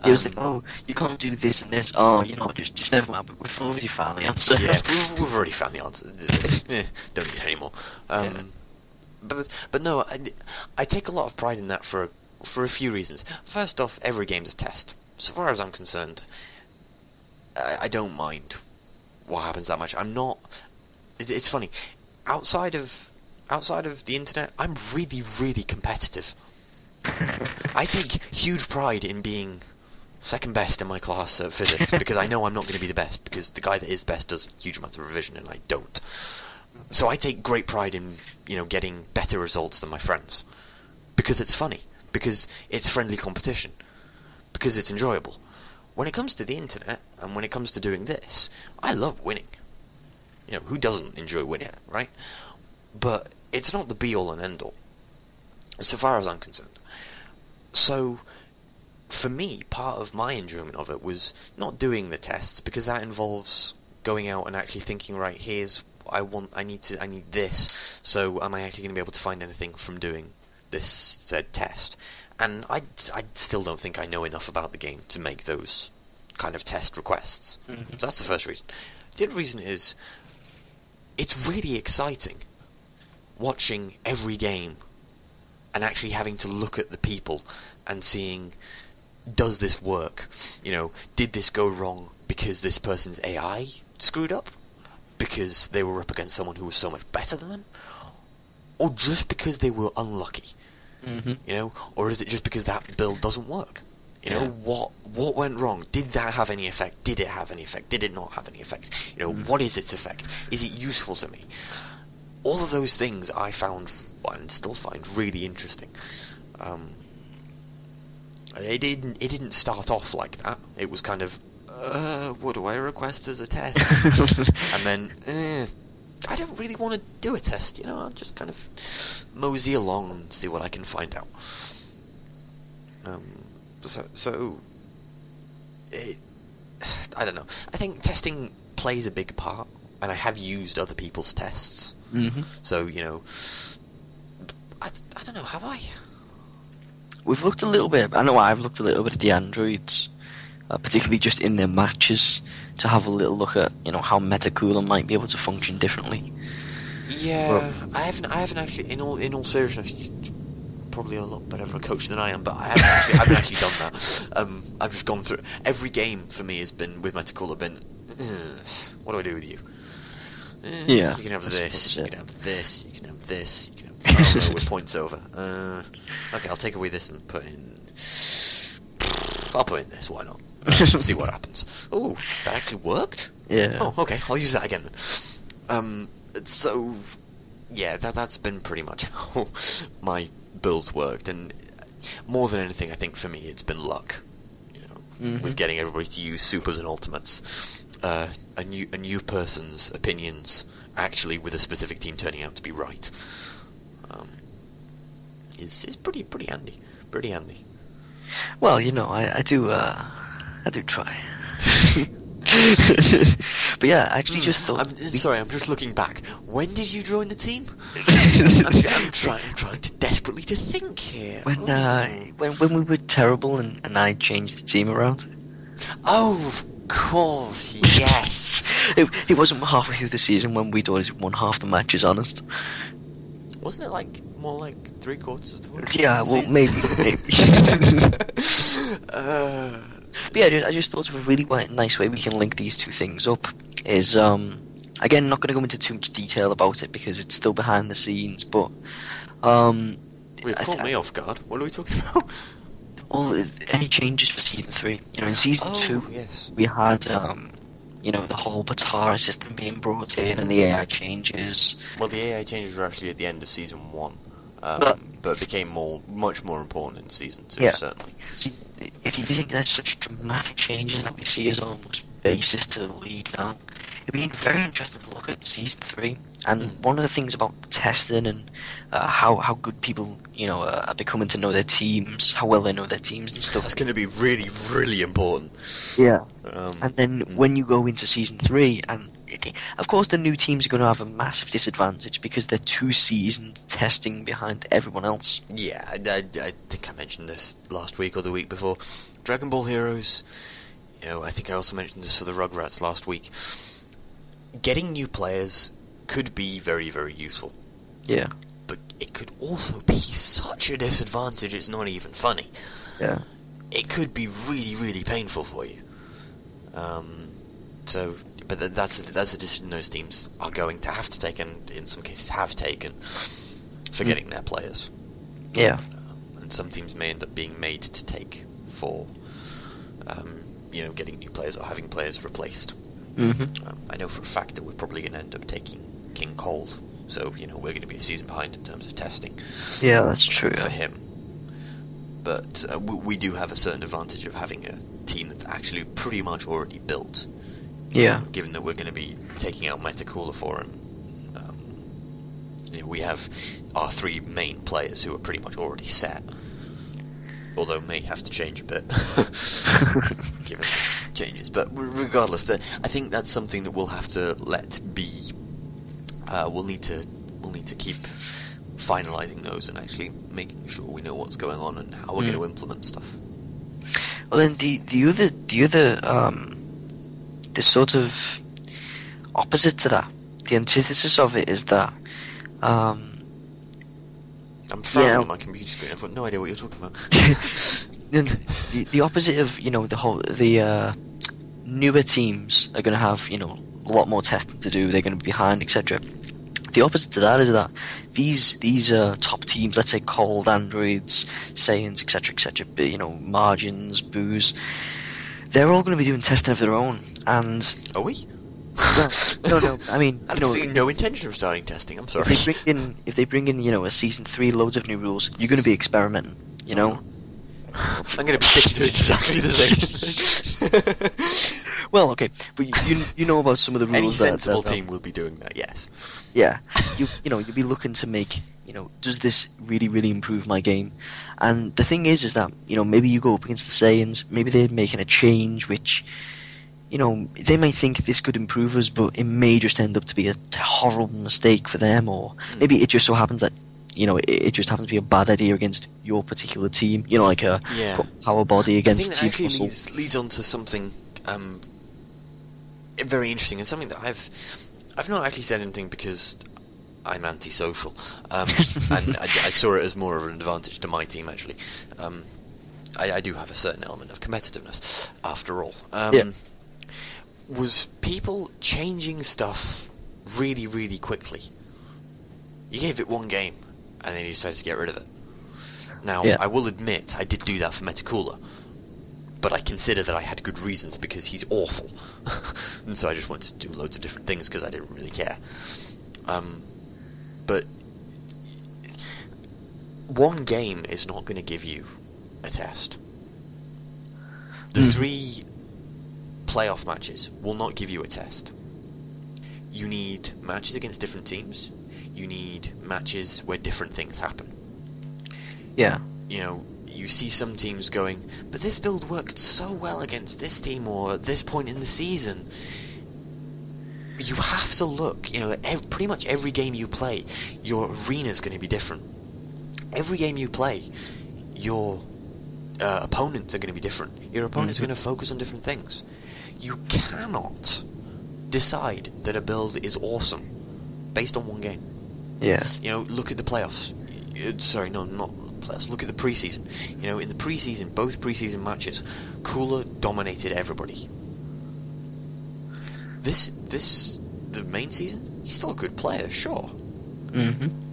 It was like, oh, you can't do this and this. Oh, just never mind. But we've already found the answer. Yeah, we've already found the answer. Don't need it anymore. But no, I take a lot of pride in that for a few reasons. First off, every game's a test. So far as I'm concerned, I don't mind what happens that much. I'm not. It's funny. Outside of the internet, I'm really, really competitive. I take huge pride in being second best in my class at physics because I know I'm not going to be the best because the guy that is best does huge amounts of revision and I don't. So I take great pride in, getting better results than my friends because it's funny, because it's friendly competition, because it's enjoyable. When it comes to the internet and when it comes to doing this, I love winning. Who doesn't enjoy winning, right? But it's not the be-all and end-all, so far as I'm concerned. So, for me, part of my enjoyment of it was not doing the tests, because that involves going out and actually thinking, right, here's what I need this, so am I actually going to be able to find anything from doing this said test? And I still don't think I know enough about the game to make those kind of test requests. So that's the first reason. The other reason is, it's really exciting watching every game and actually having to look at the people and seeing, does this work? Did this go wrong because this person's AI screwed up? Because they were up against someone who was so much better than them? Or just because they were unlucky? Or is it just because that build doesn't work? What went wrong? Did that have any effect? Did it have any effect? Did it not have any effect? What is its effect? Is it useful to me? All of those things I found, and still find, really interesting. It didn't start off like that. It was kind of, what do I request as a test? And then, I don't really want to do a test, I'll just kind of mosey along and see what I can find out. I don't know. I think testing plays a big part, and I have used other people's tests. So, I don't know, have I? We've looked a little bit, I know I've looked a little bit at the androids, particularly just in their matches, to have a little look at, how Metacooler might be able to function differently. Yeah, I haven't actually, in all seriousness, you're probably a lot better of a coach than I am, but I haven't actually done that. I've just gone through, every game for me has been, with Metacooler, what do I do with you? Yeah. You can have this, you can have this, you can have this, you can have this. With points over. Okay, I'll take away this and put in... I'll put in this, why not? See what happens. Oh, that actually worked? Yeah. Oh, okay, I'll use that again then. So, yeah, that's been pretty much how my builds worked, and more than anything, I think for me, it's been luck. With getting everybody to use supers and ultimates. A new person's opinions actually with a specific team turning out to be right. Is pretty handy. Pretty handy. Well, I do try. But yeah, I actually just thought... I'm just looking back. When did you join the team? I'm trying to desperately to think here. When we were terrible and I changed the team around. Oh, of course, yes. It wasn't halfway through the season when we'd always won half the matches, honest. Wasn't it more like 3/4 of the way? Yeah, well, maybe. But yeah, I just thought of a really nice way we can link these two things up is, again, not going to go into too much detail about it because it's still behind the scenes, but... Wait, caught me off guard. What are we talking about? Any changes for Season 3. In Season 2, yes. we had, the whole Batara system being brought in and the AI changes. Well, the AI changes were actually at the end of Season 1. But became much more important in Season 2, certainly. See, if you think that's such dramatic changes that we see as almost basis to the league now, it'd be very interesting to look at Season 3. And one of the things about the testing and how good people, are becoming to know their teams, how well they know their teams and stuff. That's going to be really, really important. Yeah. And then when you go into Season 3, and of course the new teams are going to have a massive disadvantage because they're too seasoned testing behind everyone else. Yeah, I think I mentioned this last week or the week before. Dragon Ball Heroes, I think I also mentioned this for the Rugrats last week. Getting new players could be very, very useful. Yeah. But it could also be such a disadvantage, it's not even funny. Yeah. It could be really, really painful for you. So, but that's a decision those teams are going to have to take, and in some cases have taken, for getting their players. Yeah. And some teams may end up being made to take for, getting new players or having players replaced. I know for a fact that we're probably going to end up taking King Cold, so we're going to be a season behind in terms of testing. Yeah, that's true. For him, but we do have a certain advantage of having a team that's actually pretty much already built. Yeah. Given that we're going to be taking out Metacooler for him, we have our 3 main players who are pretty much already set. Although may have to change a bit, given changes. But regardless, I think that's something that we'll have to let be. We'll need to keep finalising those and actually making sure we know what's going on and how we're going to implement stuff. Well, then the sort of opposite to that, the antithesis of it is that. I'm frowning on my computer screen. I've got no idea what you're talking about. the opposite of the newer teams are going to have a lot more testing to do. They're going to be behind, etc. The opposite to that is that these top teams, let's say Cold, Androids, Saiyans, etc., Margins, Boos, they're all going to be doing testing of their own. And are we? No. I mean, I've seen no intention of starting testing. I'm sorry. If they bring in, a season 3, loads of new rules, you're going to be experimenting. I'm going to be sticking to exactly the same. Well, okay, but you know about some of the rules. Any sensible team will be doing that. Yes. Yeah, you'll be looking to make, does this really, really improve my game? And the thing is that maybe you go up against the Saiyans, maybe they're making a change which. They may think this could improve us, but it may just end up to be a horrible mistake for them, or maybe it just so happens that, it just happens to be a bad idea against your particular team, like a power body against Team Muscle. I think that actually leads on to something very interesting, and something that I've not actually said anything because I'm antisocial, and I saw it as more of an advantage to my team, actually. I do have a certain element of competitiveness, after all. Was people changing stuff really, really quickly. You gave it one game, and then you decided to get rid of it. Now, I will admit, I did do that for Metacooler, but I consider that I had good reasons because he's awful. And so I just wanted to do loads of different things because I didn't really care. But one game is not going to give you a test. The 3 playoff matches will not give you a test. You need matches against different teams. You need matches where different things happen. Yeah. You see some teams going, but this build worked so well against this team or at this point in the season. You have to look, pretty much every game you play, your arena's going to be different. Every game you play, your opponents are going to be different. Your opponents are going to focus on different things. You cannot decide that a build is awesome based on one game. Yeah. Look at the playoffs. Sorry, no, not playoffs. Look at the preseason. In the preseason, both preseason matches, Cooler dominated everybody. The main season, he's still a good player, sure.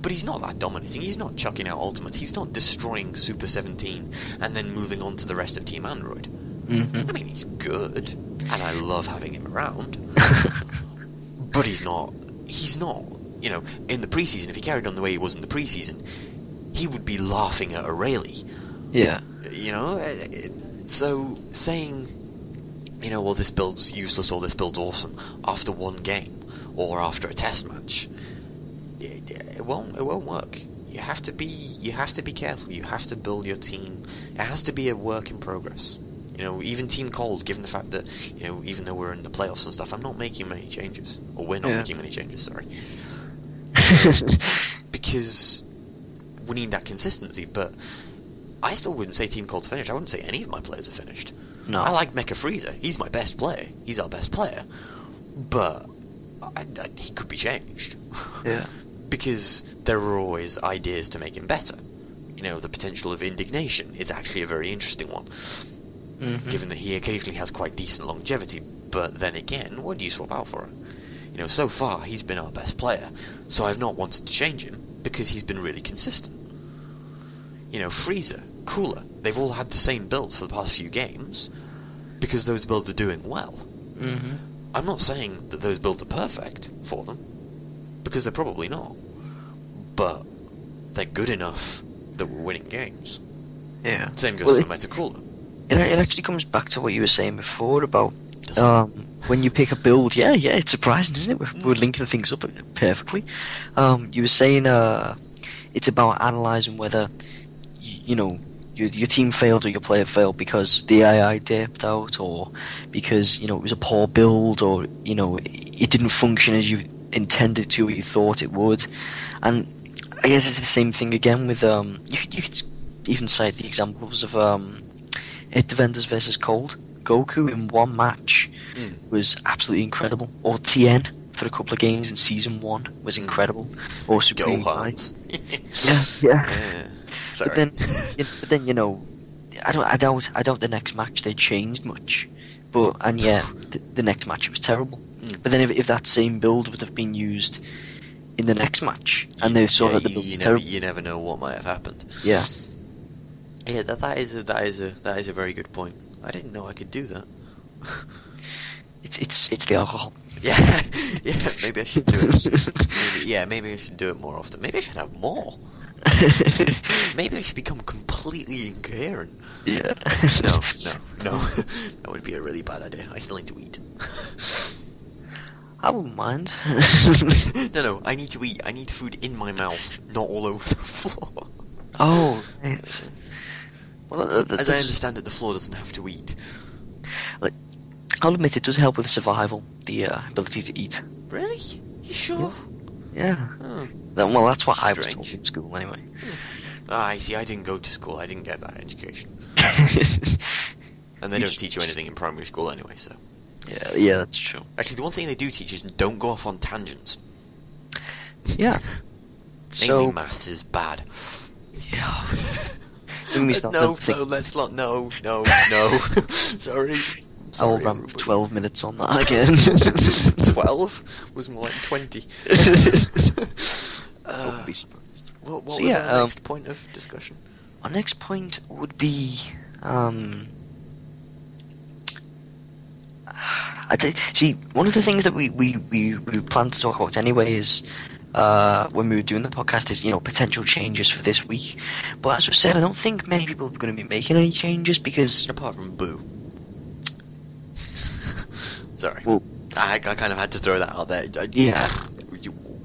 But he's not that dominating. He's not chucking out ultimates. He's not destroying Super 17 and then moving on to the rest of Team Android. I mean, he's good, and I love having him around. But he's not, in the preseason, if he carried on the way he was in the preseason, he would be laughing at O'Reilly. Yeah. So saying, well, this build's useless or this build's awesome after one game or after a test match, it won't work. You have to be careful. You have to build your team. It has to be a work in progress. Even Team Cold, given the fact that, even though we're in the playoffs and stuff, I'm not making many changes. Or we're not making many changes, sorry. Because we need that consistency, but I still wouldn't say Team Cold's finished. I wouldn't say any of my players are finished. No. I like Mecha Freezer. He's my best player. He's our best player. But he could be changed. Yeah. Because there are always ideas to make him better. The potential of indignation is actually a very interesting one. given that he occasionally has quite decent longevity. But then again, what do you swap out for him? You know, so far he's been our best player, so I've not wanted to change him because he's been really consistent. You know, Freezer, Cooler, they've all had the same builds for the past few games because those builds are doing well. I'm not saying that those builds are perfect for them, because they're probably not, but they're good enough that we're winning games. Yeah. Same goes for the Meta Cooler. It actually comes back to what you were saying before about when you pick a build. Yeah, it's surprising, isn't it? We're linking things up perfectly. You were saying it's about analysing whether you know your team failed or your player failed because the AI dipped out, or because it was a poor build, or it didn't function as you intended to or you thought it would. And I guess it's the same thing again with you could even cite the examples of Hit Defenders versus Cold. Goku in one match was absolutely incredible, or TN for a couple of games in Season 1 was incredible, or Supreme Fight. yeah. Sorry. But then I doubt the next match they changed much, and the next match was terrible. But then if that same build would have been used in the next match, and they saw that the build was terrible, you never know what might have happened. Yeah, that is a very good point. I didn't know I could do that. It's the alcohol. Yeah, maybe I should do it. Maybe I should do it more often. Maybe I should have more. Maybe I should become completely incoherent. Yeah. No. That would be a really bad idea. I still need to eat. I wouldn't mind. No, I need to eat. I need food in my mouth, not all over the floor. Oh, right. Well, as I understand it, the floor doesn't have to eat. I'll admit it does help with survival, the ability to eat. Really? You sure? Yeah. Oh. Well, that's what I was Strange. taught in school, anyway. I see. I didn't go to school. I didn't get that education. And they don't teach you anything in primary school anyway, so... Yeah, that's true. Actually, the one thing they do teach is don't go off on tangents. Yeah. Mainly maths is bad. Yeah. Let's not. No. Sorry. I'll run for 12 minutes on that again. 12 was more like 20. Don't be surprised. What was our next point of discussion? Our next point would be... see, one of the things that we plan to talk about anyway is when we were doing the podcast is potential changes for this week. But as we said, I don't think many people are going to be making any changes because apart from Boo. Sorry, well, I kind of had to throw that out there.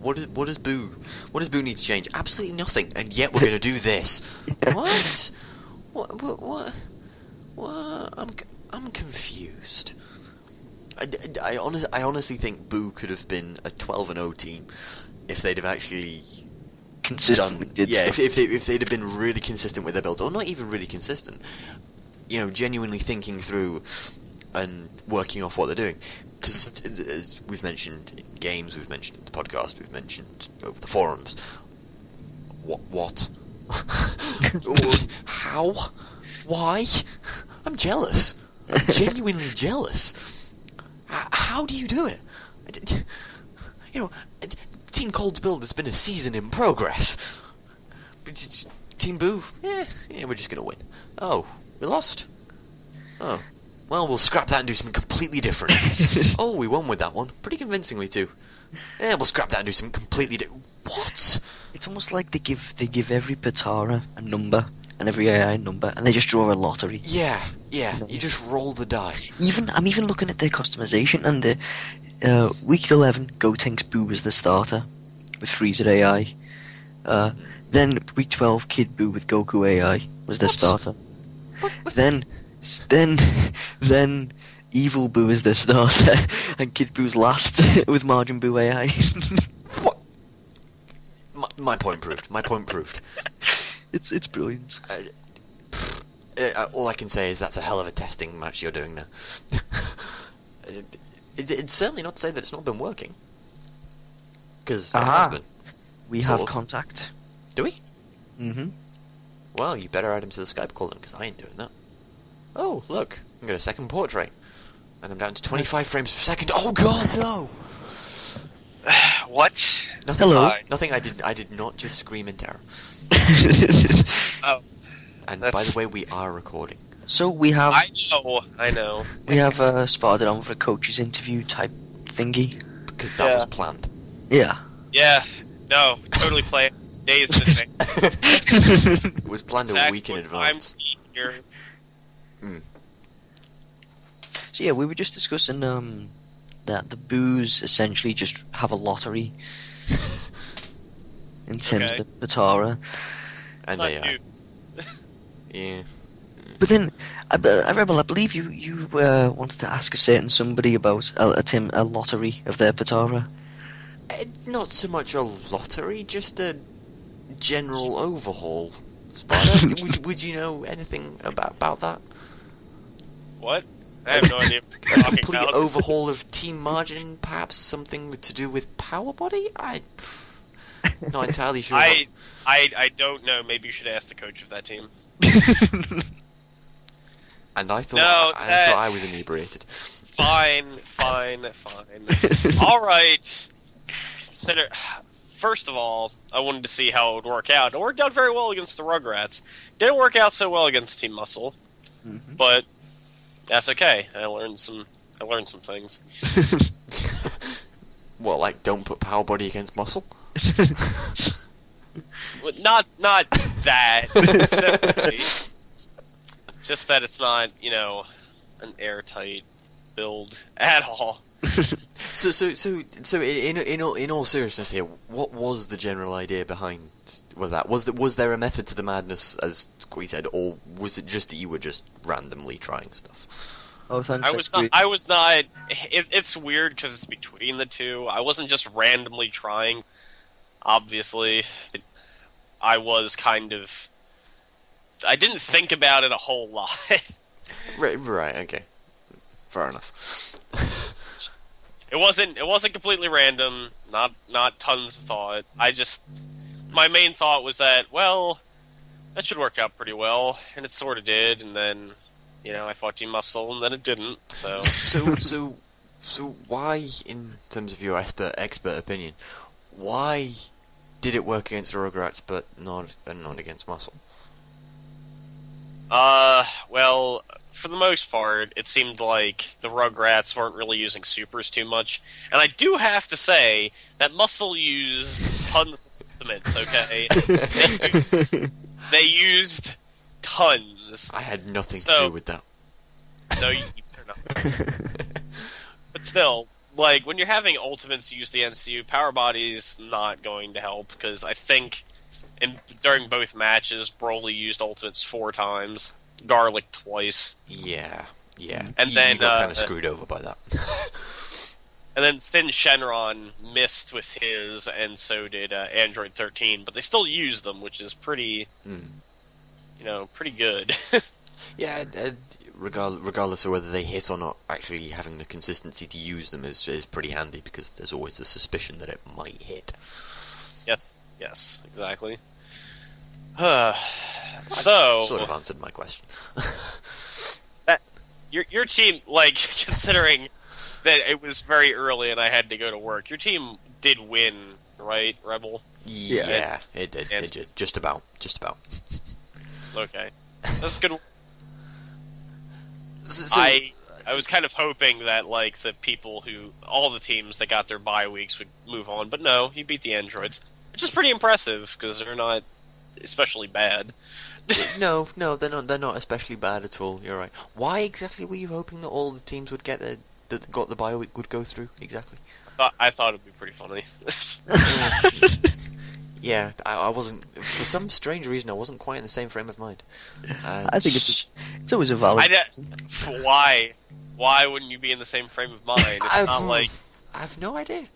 What does Boo need to change? Absolutely nothing, and yet we're going to do this. What? I'm confused. I honestly think Boo could have been a 12-0 team if they'd have actually consistently did stuff. if they'd have been really consistent with their build, or not even really consistent. Genuinely thinking through and working off what they're doing. Because as we've mentioned in games, we've mentioned in the podcast, we've mentioned over the forums. What? How? Why? I'm jealous. I'm genuinely jealous. How do you do it? Team Cold's build has been a season in progress. Team Boo, yeah, we're just gonna win. Oh, we lost? Oh, well, we'll scrap that and do something completely different. Oh, we won with that one, pretty convincingly too. Yeah, we'll scrap that and do something completely different. What? It's almost like they give every Patara a number and every AI a number, and they just draw a lottery. Yeah. You just roll the die. I'm even looking at their customization, and the week 11, Gotenks Boo was the starter with Freezer AI. Then week 12, Kid Boo with Goku AI was their starter. Then Evil Boo is their starter, and Kid Boo's last with Margin Boo AI. What? My point proved. It's brilliant. All I can say is that's a hell of a testing match you're doing there. It's certainly not to say that it's not been working. Because it has been. We have contact. Do we? Mm-hmm. Well, you better add him to the Skype call then, because I ain't doing that. Oh, look. I'm going to second portrait. And I'm down to 25 frames per second. Oh god, no! What? Nothing. Hello. Nothing. I did not just scream in terror. Oh, And by the way, we are recording. So we have I know. we have spotted on for a coach's interview type thingy. Because that was planned. Yeah. Yeah, no, totally planned. Days in advance. It was planned a Exactly week in what advance. I'm here. So yeah, we were just discussing that the boos essentially just have a lottery in terms Okay. of the Patara. And It's they not are. new. Yeah. But then, Rebel, I believe you wanted to ask a certain somebody about a lottery of their Patara. Not so much a lottery, just a general overhaul. Spider, would you know anything about that? What? I have no idea what A you're talking complete about. overhaul of team margin, perhaps something to do with power body? Not entirely sure. I don't know. Maybe you should ask the coach of that team. And I thought No, I was inebriated. Fine. All right. Consider. First of all, I wanted to see how it would work out. It worked out very well against the Rugrats. Didn't work out so well against Team Muscle, but that's okay. I learned some things. What, like don't put power body against muscle? Not that specifically. Just that it's not, an airtight build at all. So in all seriousness here, what was the general idea behind that? Was there a method to the madness, as Squee said, or was it just that you were just randomly trying stuff? Oh, thanks. I was not. It's weird because it's between the two. I wasn't just randomly trying. Obviously, I was kind of. I didn't think about it a whole lot. Right. Okay. Fair enough. It wasn't completely random. Not tons of thought. My main thought was that, well, that should work out pretty well, and it sort of did. And then, I fought Team Muscle, and then it didn't. So So why, in terms of your expert opinion, why did it work against the Rugrats but not against Muscle? Well, for the most part, it seemed like the Rugrats weren't really using supers too much. And I do have to say that Muscle used tons of ultimates, okay? They used tons. I had nothing to do with that. No, you're not. But still, like, when you're having ultimates use the NCU, Power Body's not going to help, because I think during both matches, Broly used ultimates 4 times, Garlic twice. Yeah. And then you got kind of screwed over by that. And then Sin Shenron missed with his, and so did Android 13, but they still used them, which is pretty, pretty good. Yeah, regardless of whether they hit or not, actually having the consistency to use them is pretty handy, because there's always the suspicion that it might hit. Yes, exactly. So sort of answered my question. Your team, like, considering that it was very early and I had to go to work, your team did win, right, Rebel? Yeah, it did. It did. Just about. Okay, that's good. So, I was kind of hoping that, like, all the teams that got their bye weeks would move on, but no, you beat the androids, which is pretty impressive because they're not especially bad. No, they're not especially bad at all. You're right. Why exactly were you hoping that all the teams would that got the bye week would go through exactly? I thought it'd be pretty funny. Yeah, I wasn't. For some strange reason, I wasn't quite in the same frame of mind. I think it's always a valid. Why? Why wouldn't you be in the same frame of mind? It's not like I have no idea.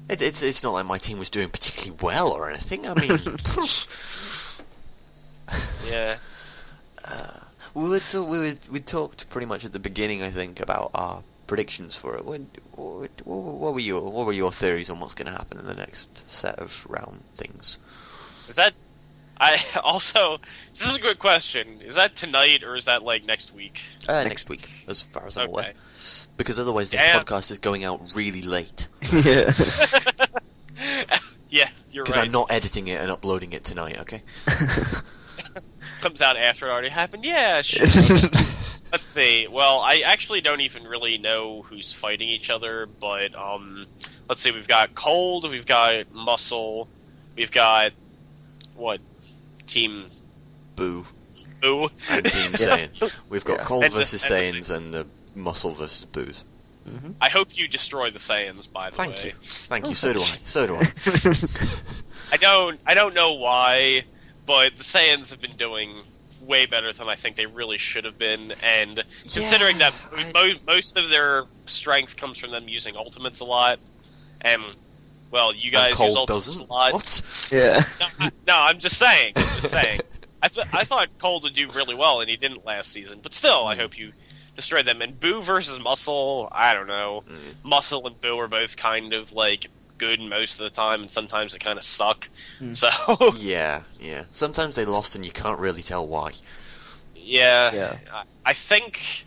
It's not like my team was doing particularly well or anything. I mean, yeah. We talked pretty much at the beginning, I think, about our predictions for it. What were your theories on what's going to happen in the next set of round things? Is that I also, this is a good question. Is that tonight or is that like next week? Next week, as far as I'm aware. Because otherwise this Damn. podcast is going out really late. Yeah. Yeah, you're right. Because I'm not editing it and uploading it tonight, okay? Comes out after it already happened. Yeah, sure. Let's see. Well, I actually don't even really know who's fighting each other, but let's see. We've got Cold, we've got Muscle, we've got what? Team Boo. Boo. And Team Saiyan. We've got Yeah. Cold And the- versus and the- Saiyans and the Muscle versus Boos. I hope you destroy the Saiyans, by the way. Thank you. Thank you. So do I. So do I. I don't know why, but the Saiyans have been doing way better than I think they really should have been, and considering that most of their strength comes from them using ultimates a lot, and well, you guys And use Cold ultimates doesn't? a lot. What? Yeah. No, I'm just saying. I thought Cold would do really well, and he didn't last season. But still, I hope you destroy them. And Boo versus Muscle, I don't know. Muscle and Boo are both kind of like good most of the time, and sometimes they kind of suck. So Yeah, yeah. Sometimes they lost and you can't really tell why. yeah. I think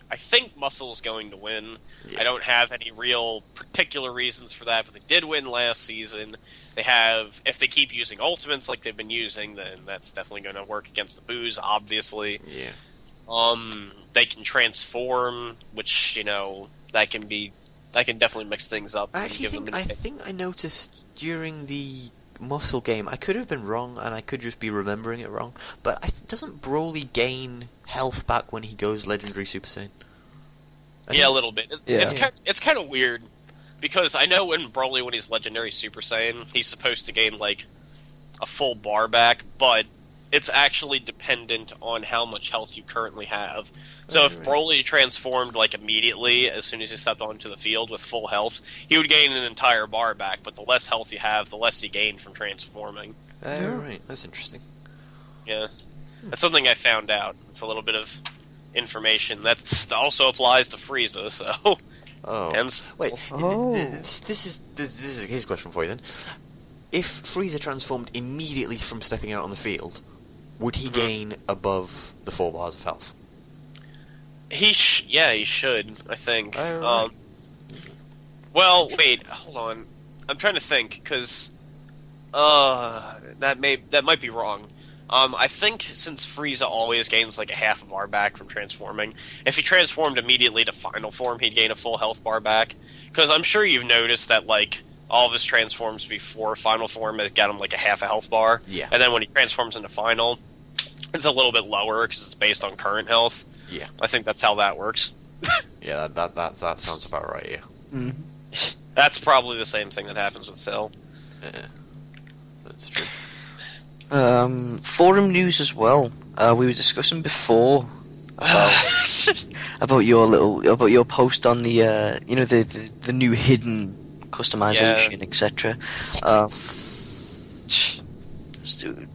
Muscle's going to win. Yeah. I don't have any real particular reasons for that, but they did win last season. They have, if they keep using ultimates like they've been using, then that's definitely going to work against the Boos, obviously. Yeah. They can transform, which, you know, that can definitely mix things up. I and actually give them think, I think I noticed during the Muscle game, I could have been wrong and I could just be remembering it wrong, but doesn't Broly gain health back when he goes Legendary Super Saiyan? Yeah, a little bit. Yeah. It's kind of weird, because I know when Broly, when he's Legendary Super Saiyan, he's supposed to gain, like, a full bar back, but it's actually dependent on how much health you currently have. So if Broly transformed, like, immediately, as soon as he stepped onto the field with full health, he would gain an entire bar back, but the less health you have, the less you gain from transforming. Right, that's interesting. Yeah. That's something I found out. It's a little bit of information. That also applies to Frieza, so... Oh. Hence, Wait, Oh. this is his question for you then. If Frieza transformed immediately from stepping out on the field, would he gain above the 4 bars of health? he should, I think. Oh, right. Well, wait, hold on. I'm trying to think, because that might be wrong. I think since Frieza always gains like a half a bar back from transforming, if he transformed immediately to final form, he'd gain a full health bar back. Because I'm sure you've noticed that like all of his transforms before final form has got him like a half a health bar. Yeah. And then when he transforms into final, it's a little bit lower because it's based on current health. Yeah. I think that's how that works. Yeah, that sounds about right, yeah. Mhm. That's probably the same thing that happens with Cell. Yeah. That's true. Forum news as well. We were discussing before about your post on the the new hidden customization, etc.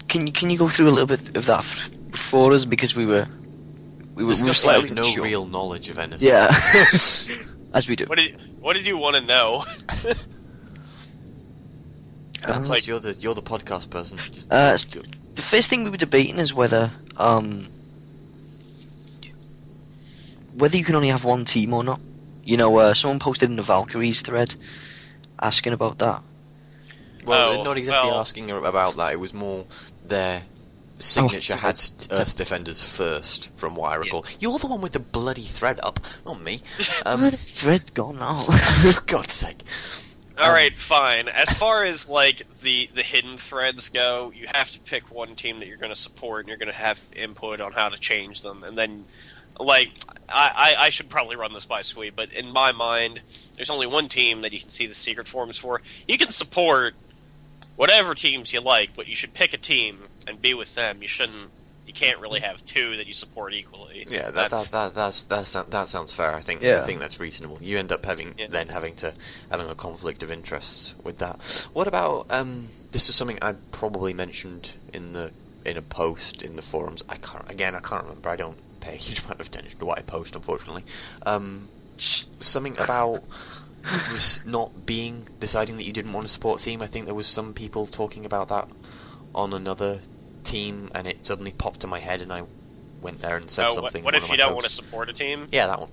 Can you go through a little bit of that for us, because we were Discussing slightly with no unsure. real knowledge of anything. Yeah, as we do. What did you want to know? That's like- you're the podcast person. Just go. The first thing we were debating is whether you can only have one team or not. You know, someone posted in the Valkyries thread asking about that. Well, Oh, not exactly well- asking about that. It was more their signature had Earth Defenders first, from what I recall. You're the one with the bloody thread up, not me. The thread's gone now. For God's sake. Alright, fine. As far as, like, the hidden threads go, you have to pick one team that you're going to support, and you're going to have input on how to change them. And then, like, I should probably run this by Squee, but in my mind, there's only one team that you can see the secret forms for. You can support whatever teams you like, but you should pick a team and be with them. You can't really have two that you support equally. Yeah, that sounds fair. I think that's reasonable. You end up having a conflict of interests with that. What about this is something I probably mentioned in a post in the forums. I can't remember. I don't pay a huge amount of attention to what I post, unfortunately. Something about deciding that you didn't want to support a team. I think there was some people talking about that on another team, and it suddenly popped in my head, and I went there and said something. What if you don't want to support a team? Yeah, that one.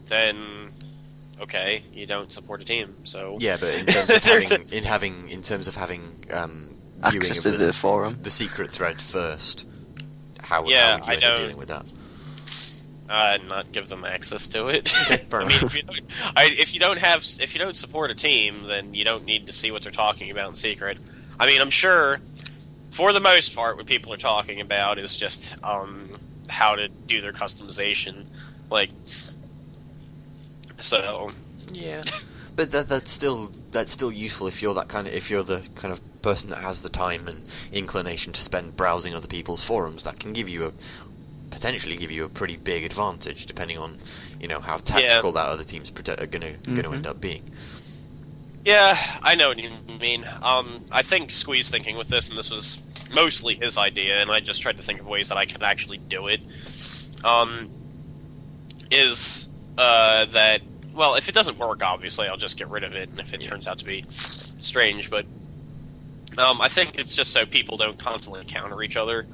Then okay, you don't support a team. So yeah, but in terms of having viewing access of to the forum, the secret thread first, how would you end up dealing with that? Not give them access to it. Okay, I mean, if you don't support a team, then you don't need to see what they're talking about in secret. I mean, I'm sure, for the most part, what people are talking about is just how to do their customization, like. So. Yeah, but that's still useful if you're the kind of person that has the time and inclination to spend browsing other people's forums. That can potentially give you a pretty big advantage, depending on how tactical that other team's are going to end up being. Yeah, I know what you mean. I think Squee's thinking with this, and this was mostly his idea, and I just tried to think of ways that I could actually do it. Is that, well, if it doesn't work, obviously, I'll just get rid of it, and if it turns out to be strange, but I think it's just so people don't constantly counter each other.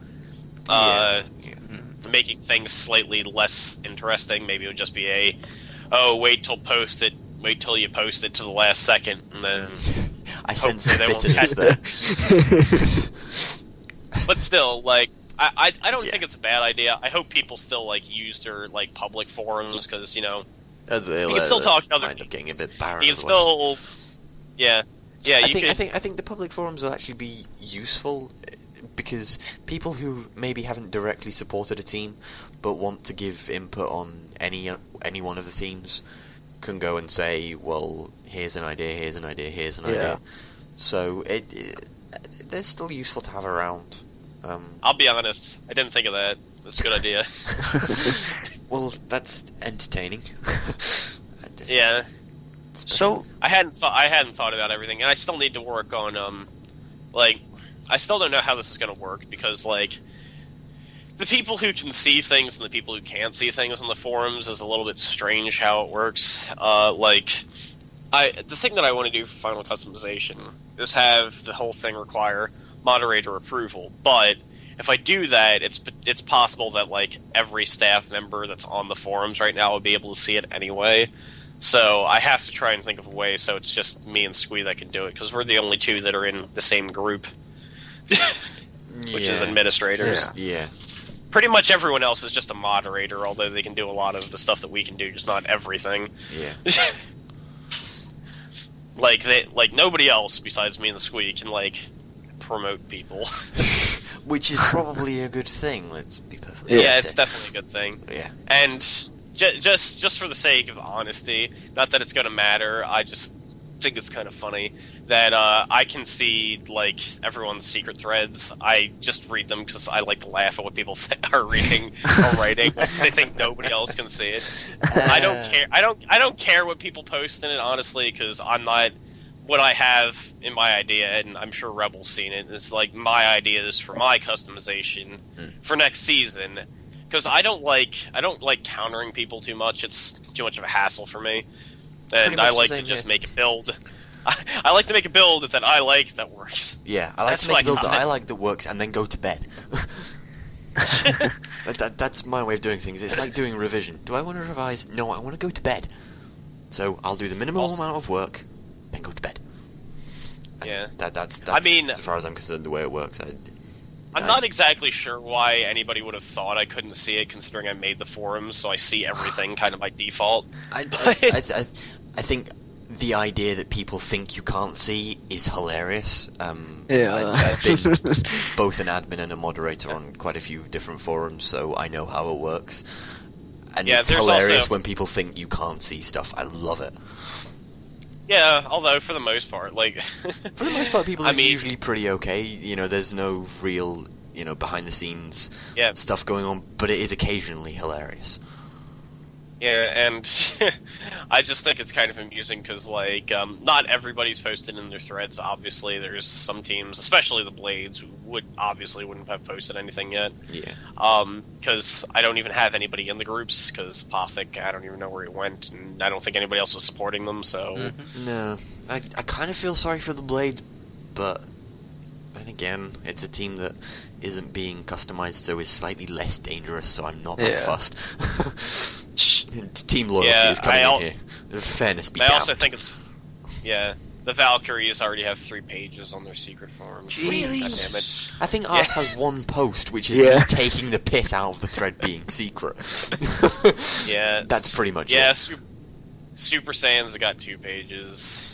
Making things slightly less interesting. Maybe it would just be wait till you post it to the last second, and then I sense some bitterness there. But still, like, I don't think it's a bad idea. I hope people still use their public forums, because you can still talk to other people. Getting a bit barren. You can still, yeah. I think the public forums will actually be useful, because people who maybe haven't directly supported a team but want to give input on any one of the teams can go and say, well, here's an idea, here's an idea, here's an idea. So they're still useful to have around. I'll be honest, I didn't think of that. That's a good idea. Well, that's entertaining. Yeah. So I hadn't thought about everything, and I still need to work on I still don't know how this is going to work, because the people who can see things and the people who can't see things on the forums is a little bit strange how it works. The thing that I want to do for final customization is have the whole thing require moderator approval, but if I do that, it's possible that every staff member that's on the forums right now will be able to see it anyway. So I have to try and think of a way so it's just me and Squee that can do it, because we're the only two that are in the same group, which is administrators. Yeah. Pretty much everyone else is just a moderator, although they can do a lot of the stuff that we can do, just not everything. Yeah. Nobody else besides me and Squee can promote people. Which is probably a good thing. Let's be perfectly honest. Yeah, it's definitely a good thing. Yeah. And just for the sake of honesty, not that it's going to matter, I just think it's kind of funny that I can see everyone's secret threads. I just read them because I like to laugh at what people are reading or writing. They think nobody else can see it. I don't care. I don't care what people post in it, honestly, because I'm not. What I have in my idea, and I'm sure Rebel's seen it, is my ideas for my customization for next season. Because I don't like countering people too much. It's too much of a hassle for me, and I like to just make a build. I like to make a build that I like that works. Yeah, I like to make a build that I like that works, and then go to bed. That's my way of doing things. It's like doing revision. Do I want to revise? No, I want to go to bed. So I'll do the minimum amount of work, then go to bed. Yeah, that's I mean, as far as I'm concerned, the way it works. I'm not exactly sure why anybody would have thought I couldn't see it, considering I made the forums, so I see everything kind of by default. I think the idea that people think you can't see is hilarious. I've been both an admin and a moderator on quite a few different forums, so I know how it works. And it's hilarious when people think you can't see stuff. I love it. Yeah, although for the most part, for the most part, people are usually pretty okay. There's no real, behind the scenes stuff going on, but it is occasionally hilarious. Yeah, and I just think it's kind of amusing because, not everybody's posted in their threads, obviously. There's some teams, especially the Blades, who wouldn't have posted anything yet. Yeah. Because I don't even have anybody in the groups, because Pothic, I don't even know where he went, and I don't think anybody else is supporting them, so... Mm-hmm. No. I kind of feel sorry for the Blades, but then again, it's a team that isn't being customized, so is slightly less dangerous. So I'm not that fussed. Team loyalty is coming in here. Fairness be damned. I also think it's the Valkyries already have 3 pages on their secret forums. Really? God damn it. I think ours has 1 post, which is me taking the piss out of the thread being secret. Yeah, that's pretty much it. Yeah, Super Saiyans have got 2 pages.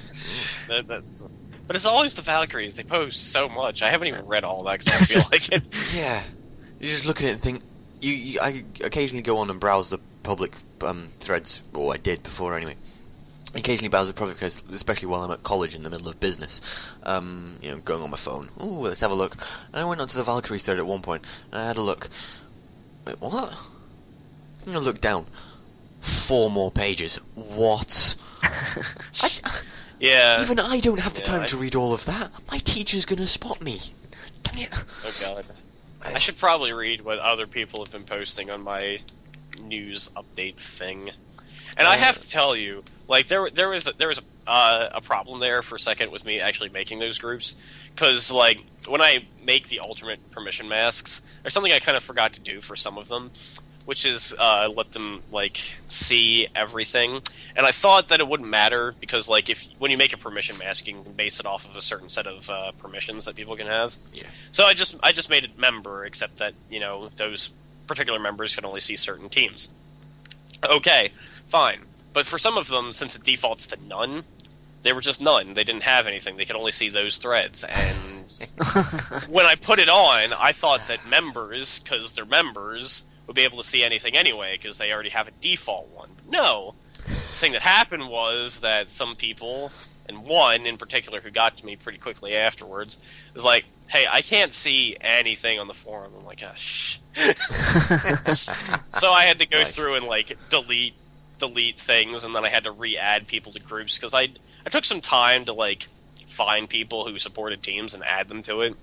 But it's always the Valkyries. They post so much. I haven't even read all that because I feel like it. Yeah, you just look at it and think. I occasionally go on and browse the public threads, or I did before anyway. Occasionally browse the public threads, especially while I'm at college in the middle of business. Going on my phone. Ooh, let's have a look. And I went onto the Valkyries thread at one point, and I had a look. Wait, what? And I looked down. 4 more pages. What? Yeah. Even I don't have the time to read all of that. My teacher's gonna spot me. Dang it. Oh god. I should probably read what other people have been posting on my news update thing. And I have to tell you, like there was a problem there for a second with me actually making those groups, because like when I make the alternate permission masks, there's something I kind of forgot to do for some of them, which is let them like see everything. And I thought that it wouldn't matter because like when you make a permission mask, you can base it off of a certain set of permissions that people can have. Yeah. So I just made it member, except that those particular members can only see certain teams. Okay, fine. But for some of them, since it defaults to none, they were just none. They didn't have anything. They could only see those threads. And when I put it on, I thought that members, because they're members, would be able to see anything anyway, because they already have a default one. No. The thing that happened was that some people, and one in particular who got to me pretty quickly afterwards, was like, hey, I can't see anything on the forum. I'm like, oh, shh. So I had to go through and, like, delete things, and then I had to re-add people to groups, because I took some time to, like, find people who supported teams and add them to it.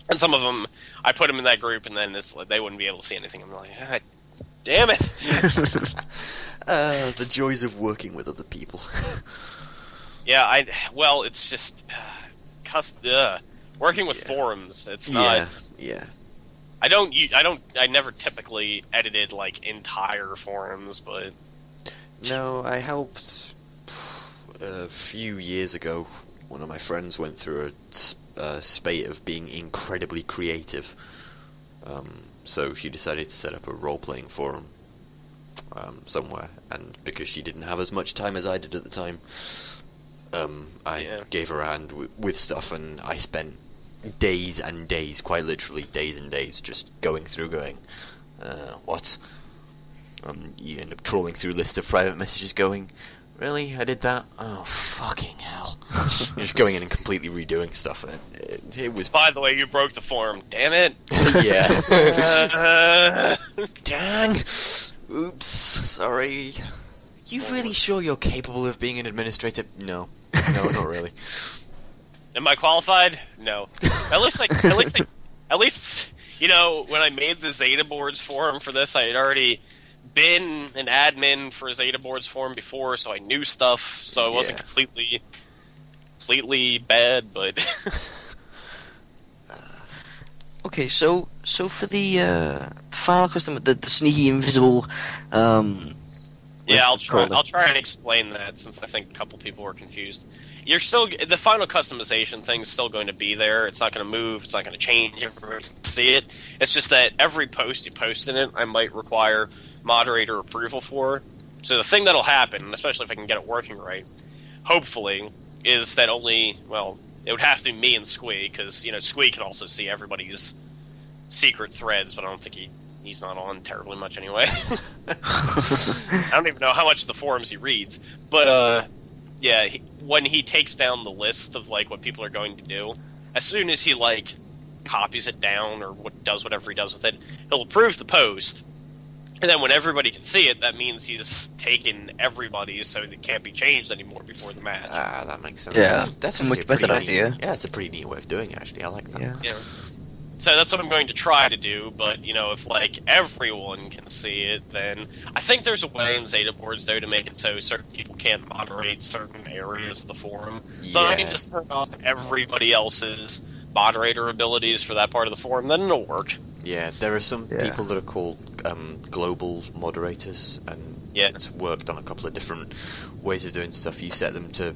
And some of them, I put them in that group, and then it's like, they wouldn't be able to see anything. I'm like, ah, damn it! The joys of working with other people. Yeah, well, it's just working with forums. It's not. Yeah. I never typically edited like entire forums, but no, I helped a few years ago. One of my friends went through a spate of being incredibly creative. So she decided to set up a role-playing forum somewhere, and because she didn't have as much time as I did at the time, I gave her a hand with stuff, and I spent days and days, quite literally days and days, just going through what? You end up trawling through lists of private messages going, really? I did that? Oh, fucking hell. Just going in and completely redoing stuff. It was... By the way, you broke the forum. Damn it. Yeah. Dang. Oops. Sorry. You really sure you're capable of being an administrator? No. No, not really. Am I qualified? No. At least, when I made the Zeta Boards forum for this, I had already been an admin for a Zeta Boards forum before, so I knew stuff, so it wasn't completely bad, but... Okay, so for the final customer, the sneaky invisible... I'll try and explain that, since I think a couple people were confused. The final customization thing's still going to be there. It's not going to move. It's not going to change. Everybody can see it. It's just that every post you post in it, I might require moderator approval for. So the thing that'll happen, especially if I can get it working right, hopefully, is that it would have to be me and Squee, because, Squee can also see everybody's secret threads, but I don't think he's not on terribly much anyway. I don't even know how much of the forums he reads. But, when he takes down the list of, like, what people are going to do, as soon as he, like, copies it down or does whatever he does with it, he'll approve the post. And then when everybody can see it, that means he's taken everybody's, so it can't be changed anymore before the match. That makes sense. Yeah, that's a much better idea. Yeah, it's a pretty neat way of doing it, actually. I like that. Yeah. So that's what I'm going to try to do, but, if, like, everyone can see it, then... I think there's a way in Zeta Boards, though, to make it so certain people can't moderate certain areas of the forum. So I can just turn off everybody else's moderator abilities for that part of the forum, then it'll work. Yeah, there are some people that are called global moderators, and it's worked on a couple of different ways of doing stuff. You set them to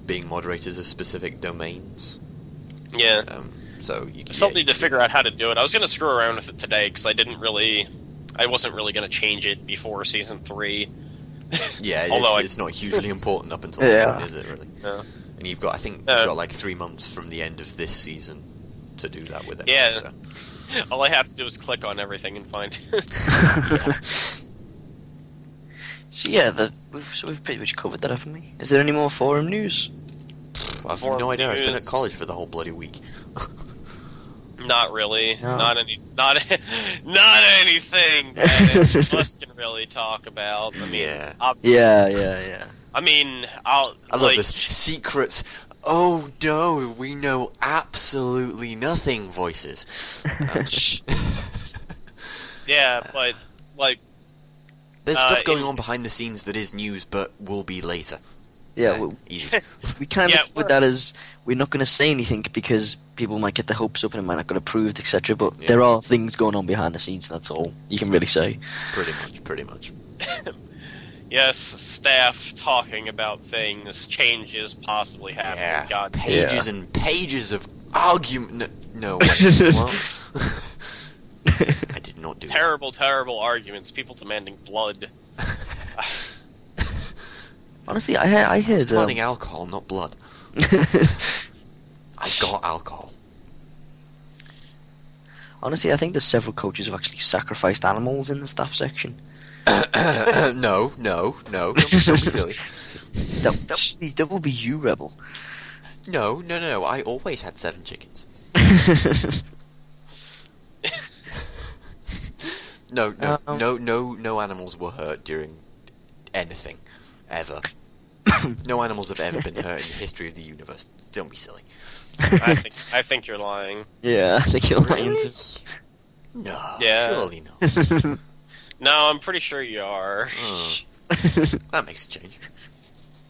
being moderators of specific domains. Yeah. So you still need to figure out how to do it. I was going to screw around with it today because I wasn't really going to change it before Season 3. Yeah, it's not hugely important up until that point, is it, really? Yeah. And you've got 3 months from the end of this season to do that with it. Yeah. So. All I have to do is click on everything and find it. So yeah, we've pretty much covered that, haven't we? Is there any more forum news? I've no idea. I've been at college for the whole bloody week. Not really. No. Not anything that us can really talk about. I mean, Yeah. I mean, I love this. Secrets. Oh no, we know absolutely nothing voices. Yeah, but, like... There's stuff going on behind the scenes that is news, but will be later. Yeah, easy. we kind of put that as we're not going to say anything because people might get their hopes up and it might not get approved, etc. But there are things going on behind the scenes, that's all you can really say. Pretty much. Yes, staff talking about things, changes possibly happening. Yeah, God, pages and pages of argument. No, wait, what? I did not do terrible arguments. People demanding blood. Honestly, I heard demanding alcohol, not blood. I got alcohol. Honestly, I think there's several coaches who have actually sacrificed animals in the staff section. No, don't be silly. That will be you, Rebel. No, I always had 7 chickens. No animals were hurt during anything, ever. No animals have ever been hurt in the history of the universe. Don't be silly. I think you're lying. Yeah, I think you're lying. Really? No, surely not. No, I'm pretty sure you are. That makes a change.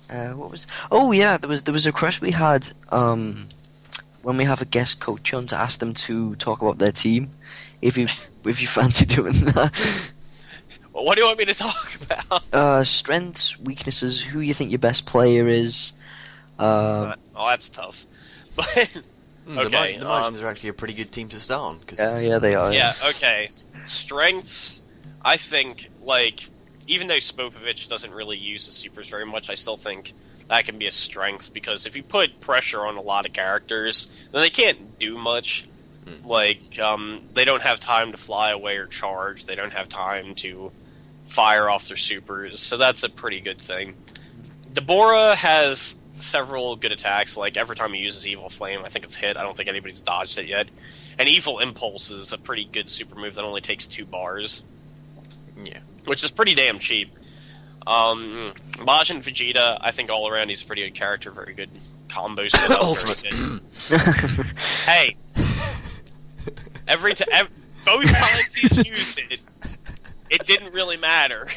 What was? Oh yeah, there was a request we had when we have a guest coach on to ask them to talk about their team. If you fancy doing that. Well, what do you want me to talk about? Strengths, weaknesses, who you think your best player is. Oh, that's tough. But okay, the Margins are actually a pretty good team to start on. Yeah, they are. Yeah, okay. Strengths, I think, like, even though Spopovich doesn't really use the supers very much, I still think that can be a strength, because if you put pressure on a lot of characters, then they can't do much. Like, they don't have time to fly away or charge, they don't have time to fire off their supers, so that's a pretty good thing. Deborah has several good attacks, like every time he uses Evil Flame, I think it's hit. I don't think anybody's dodged it yet. And Evil Impulse is a pretty good super move that only takes 2 bars. Yeah. Which is pretty damn cheap. Majin Vegeta, I think all around he's a pretty good character, very good combo skill. Ultimate. Hey! Both times he's used it, it didn't really matter.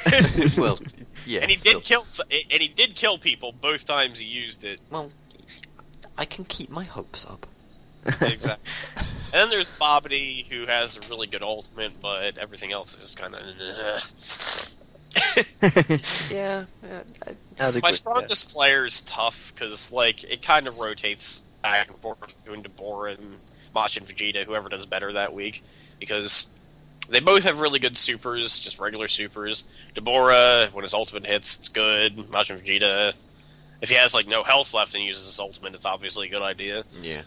Well, yeah. And he did kill people both times he used it. Well, I can keep my hopes up. Exactly. And then there's Bobbity, who has a really good ultimate, but everything else is kind of... Yeah. My strongest player is tough, because, like, it kind of rotates back and forth between Deborah and Majin Vegeta, whoever does better that week, because they both have really good supers, just regular supers. Deborah, when his ultimate hits, it's good. Majin Vegeta, if he has, like, no health left and uses his ultimate, it's obviously a good idea. Yeah.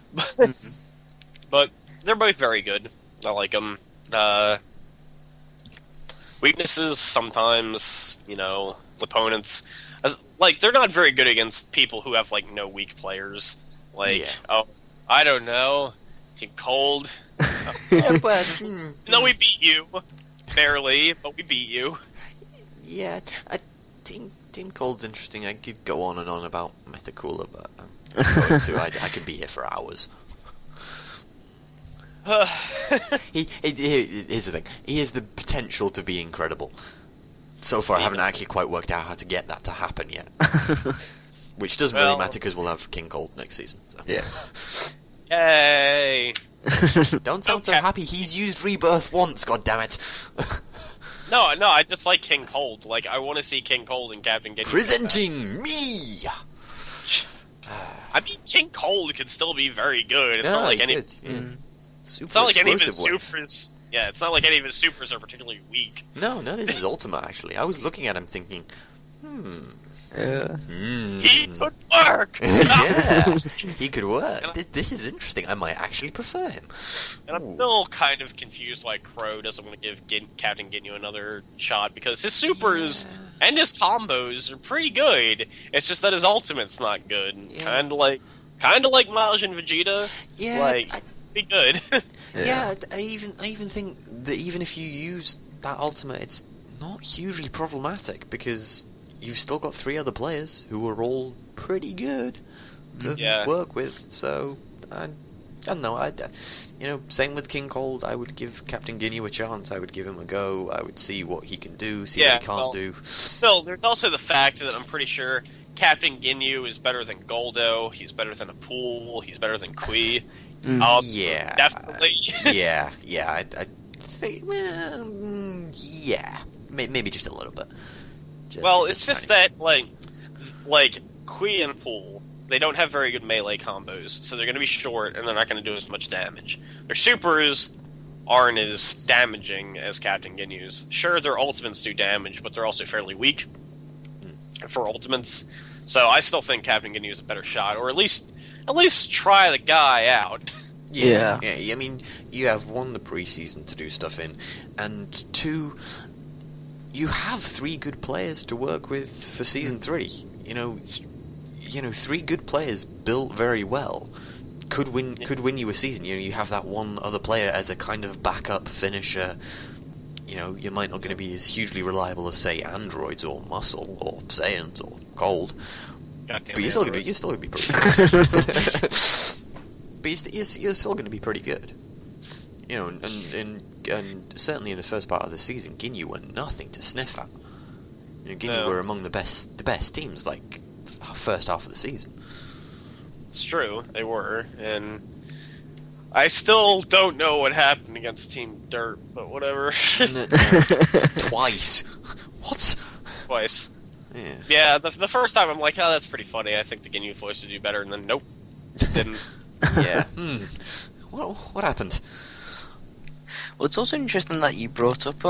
But they're both very good. I like them. Weaknesses, sometimes, opponents... Like, they're not very good against people who have, like, no weak players. Like, I don't know, Team Cold. Yeah, but... No, we beat you. Barely, but we beat you. Yeah, Team Cold's interesting. I could go on and on about Methacooler, but I could be here for hours. Here's the thing. He has the potential to be incredible. So far, I haven't actually quite worked out how to get that to happen yet. Which doesn't really matter, because we'll have King Cold next season. So. Yeah. Yay! Don't sound so happy. He's used Rebirth once, goddammit. No, I just like King Cold. Like, I want to see King Cold and Captain Ginyu. Presenting me! I mean, King Cold could still be very good. It's not like any. It's It's not like any of his explosive wave. supers. Yeah, it's not like any of his supers are particularly weak. No, this is Ultima, actually. I was looking at him thinking, He could work. yeah, he could work. This is interesting. I might actually prefer him. And I'm still kind of confused why Crow doesn't want to give Captain Ginyu another shot, because his supers and his combos are pretty good. It's just that his ultimate's not good. Yeah. Kind of like Maj and Vegeta. Yeah, like be good. yeah. I even think that even if you use that ultimate, it's not hugely problematic because you've still got 3 other players who are all pretty good to work with. So I don't know. Same with King Cold. I would give Captain Ginyu a chance. I would give him a go. I would see what he can do. See what he can't do. Still, there's also the fact that I'm pretty sure Captain Ginyu is better than Goldo. He's better than Apul. He's better than Kui. Yeah, definitely. yeah. I think. Well, yeah, maybe just a little bit. It's just that like Kui and Pool, they don't have very good melee combos, so they're going to be short and they're not going to do as much damage. Their supers aren't as damaging as Captain Ginyu's. Sure, their ultimates do damage, but they're also fairly weak for ultimates. So I still think Captain Ginyu is a better shot, or at least try the guy out. Yeah. I mean, you have 1, the preseason to do stuff in, and 2, you have 3 good players to work with for season 3. 3 good players built very well could win you a season. You have that 1 other player as a kind of backup finisher. You might not going to be as hugely reliable as, say, androids or Muscle or Saiyans or Cold, but you're still going to be pretty good. But you're still going to be pretty good. And certainly in the first part of the season, Ginyu were nothing to sniff at. Ginyu were among the best teams, like first half of the season. It's true, they were, and I still don't know what happened against Team Dirt, but whatever. No. Twice. What? Twice. Yeah. Yeah, the first time I'm like, oh, that's pretty funny. I think the Ginyu voice would do better, and then nope, didn't. Yeah. What happened? Well, it's also interesting that you brought up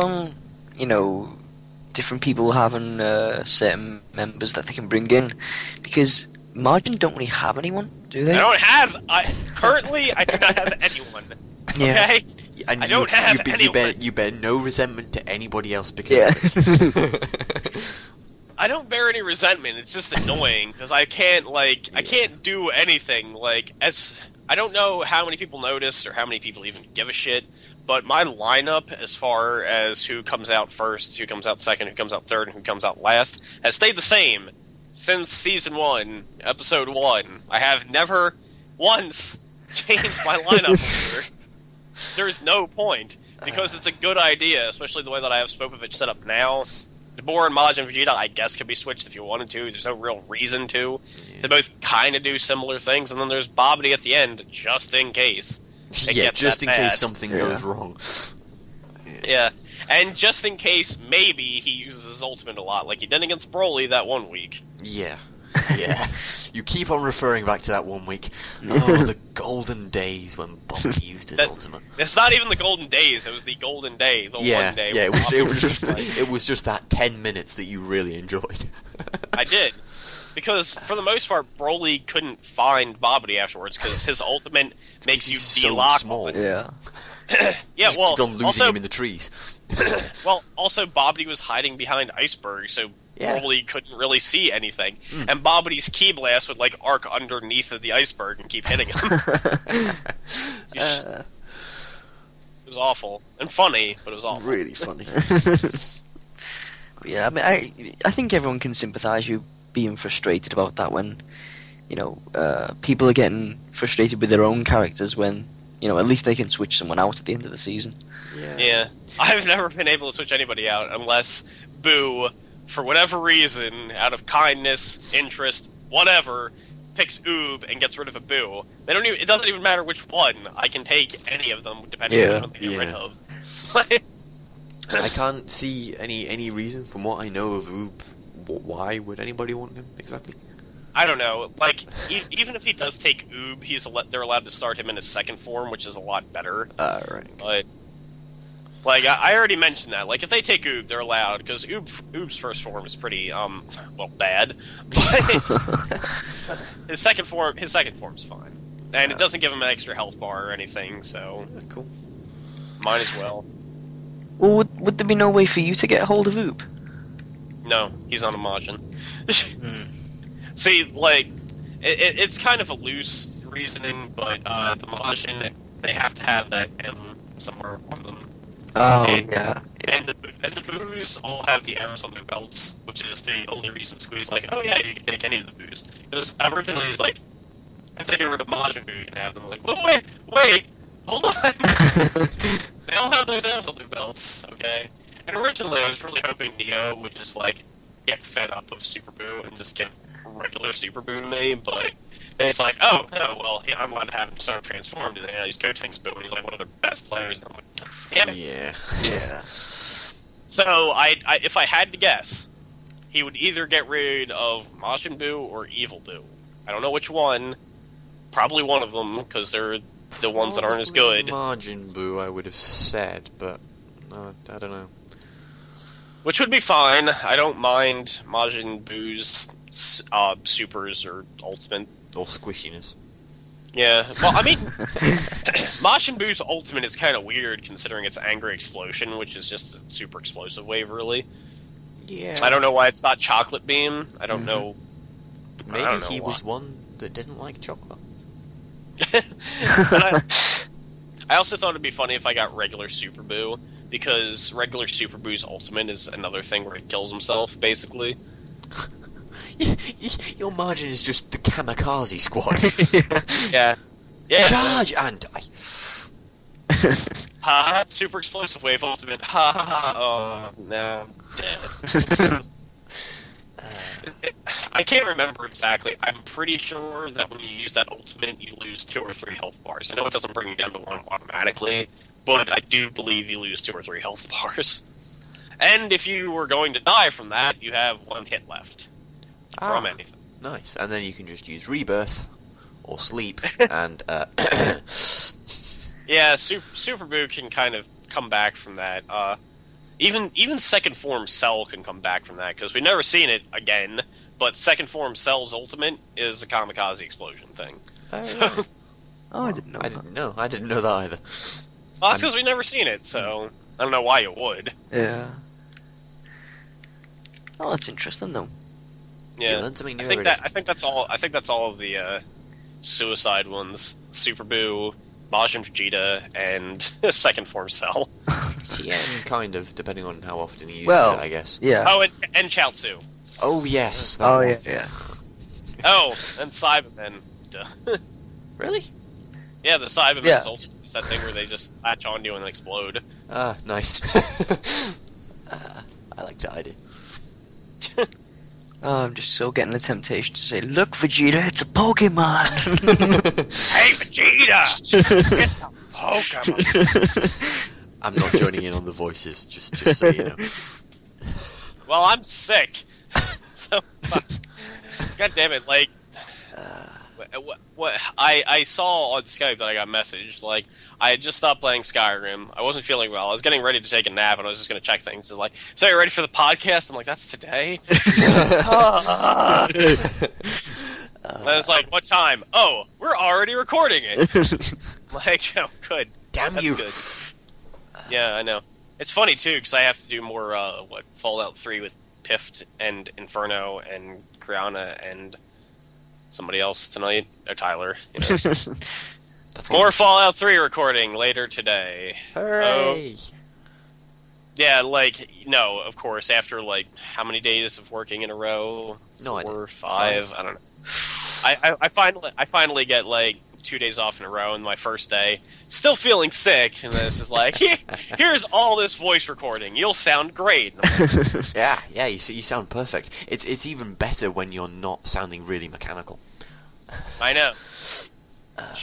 different people having certain members that they can bring in, because Margin don't really have anyone, do they? Currently I do not have anyone. Yeah. Okay? And I don't have anyone. You bear no resentment to anybody else because of it. I don't bear any resentment. It's just annoying because I can't do anything. I don't know how many people notice or how many people even give a shit. But my lineup, as far as who comes out first, who comes out second, who comes out third, and who comes out last, has stayed the same since Season 1, Episode 1. I have never once changed my lineup order. There's no point, because it's a good idea, especially the way that I have Spopovich set up now. Debor and Maj and Vegeta, I guess, could be switched if you wanted to. There's no real reason to. They both kind of do similar things, and then there's Bobbity at the end, just in case. Just in case something goes wrong. Yeah, and just in case, maybe he uses his ultimate a lot, like he did against Broly that 1 week. Yeah. You keep on referring back to that 1 week. Oh, the golden days when Bobby used his ultimate. It's not even the golden days, it was the golden day, the 1 day. Yeah, it was just that 10 minutes that you really enjoyed. I did. Because, for the most part, Broly couldn't find Bobbity afterwards, because his ultimate makes you so de-lock. small. Yeah. Yeah, well, on losing him in the trees. Well, also, Bobbity was hiding behind icebergs, so Broly couldn't really see anything. And Bobbity's Ki Blast would, arc underneath of the iceberg and keep hitting him. It was awful. And funny, but it was awful. Really funny. Yeah, I mean, I think everyone can sympathise with being frustrated about that when, people are getting frustrated with their own characters when, at least they can switch someone out at the end of the season. Yeah. I've never been able to switch anybody out unless Boo, for whatever reason, out of kindness, interest, whatever, picks Oob and gets rid of a Boo. They don't even. It doesn't even matter which one. I can take any of them depending on which one they get rid of. I can't see any reason from what I know of Oob. Why would anybody want him exactly? I don't know. Like, even if he does take Oob, they're allowed to start him in his second form, which is a lot better. Right. But, like, I already mentioned that. Like, if they take Oob, they're allowed, because Oob's first form is pretty, well, bad. But his second form's fine. And it doesn't give him an extra health bar or anything, so... Cool. Might as well. Well, would there be no way for you to get a hold of Oob? No, he's on a Majin. See, like, it's kind of a loose reasoning, but the Majin, they have to have that M somewhere on them. Oh, and, yeah. And the Boos all have the M's on their belts, which is the only reason Squee's like, oh yeah, you can take any of the Boos. Because originally he's like, if they get rid of Majin Buu, you can have them. Like, well, wait, hold on. They all have those M's on their belts, okay? And originally I was really hoping Neo would just, like, get fed up of Super Buu and just give regular Super Buu to me, but then it's like, oh, no, well, yeah, I'm allowed to have him start transformed, and then he's coaching Buu, and he's like one of their best players, and I'm like, damn it. Yeah. So, if I had to guess, he would either get rid of Majin Buu or Evil Buu. I don't know which one. Probably one of them, because they're the ones that aren't as good. Majin Buu, I would have said, but I don't know. Which would be fine. I don't mind Majin Buu's supers or ultimate. Or squishiness. Yeah, well, I mean, Majin Buu's ultimate is kind of weird considering it's Angry Explosion, which is just a super explosive wave, really. Yeah. I don't know why it's not Chocolate Beam. I don't know. Maybe I don't know he why. was one that didn't like chocolate. I also thought it'd be funny if I got regular Super Buu, because regular Super Buu's ultimate is another thing where he kills himself, basically. Your margin is just the kamikaze squad. Yeah. Charge and die. Ha! Super explosive wave ultimate. Ha ha ha! Oh no! Damn it. I can't remember exactly. I'm pretty sure that when you use that ultimate, you lose 2 or 3 health bars. I know it doesn't bring you down to 1 automatically, but I do believe you lose 2 or 3 health bars. And if you were going to die from that, you have 1 hit left from anything. Nice. And then you can just use rebirth or sleep and Yeah, Super Buu can kind of come back from that. Even second form Cell can come back from that, because we've never seen it again, but second form Cell's ultimate is a kamikaze explosion thing. Oh, Oh, I didn't know that. I didn't know that either. Well, that's because we've never seen it, so I don't know why you would. Yeah. Oh, that's interesting, though. Yeah, learn something new I think every day. I think that's all. I think that's all of the suicide ones: Super Buu, Majin Vegeta, and second form Cell. TN, kind of, depending on how often you use Well, it, I guess. Yeah. Oh, and Chaozu. Oh, yes. That Oh, one. yeah. Oh, and Cybermen. Duh. Really? Yeah, the Cybermen's Yeah. ultimate is that thing where they just latch onto you and explode. Ah, nice. I like that idea. Oh, I'm just so getting the temptation to say, "Look, Vegeta, it's a Pokemon." Hey, Vegeta! It's a Pokemon! I'm not joining in on the voices, just so you know. Well, I'm sick. So, God damn it, like... What I saw on Skype that I got messaged, like, I had just stopped playing Skyrim, I wasn't feeling well, I was getting ready to take a nap, and I was just gonna check things. It's like, so you ready for the podcast? I'm like, that's today? And it's like, what time? Oh, we're already recording it! Like, oh, good. Damn That's you. good. Yeah, I know. It's funny, too, because I have to do more, Fallout 3 with Pift and Inferno and Kriana and somebody else tonight, or Tyler. You know. That's More good. Fallout 3 recording later today. Hooray! Yeah, like, no, of course, after, like, how many days of working in a row? No, I 4, didn't. 5, I don't know. I finally get, like, 2 days off in a row, and my first day, still feeling sick, and then it's just like, here's all this voice recording, you'll sound great. Yeah, you sound perfect. It's even better when you're not sounding really mechanical. I know.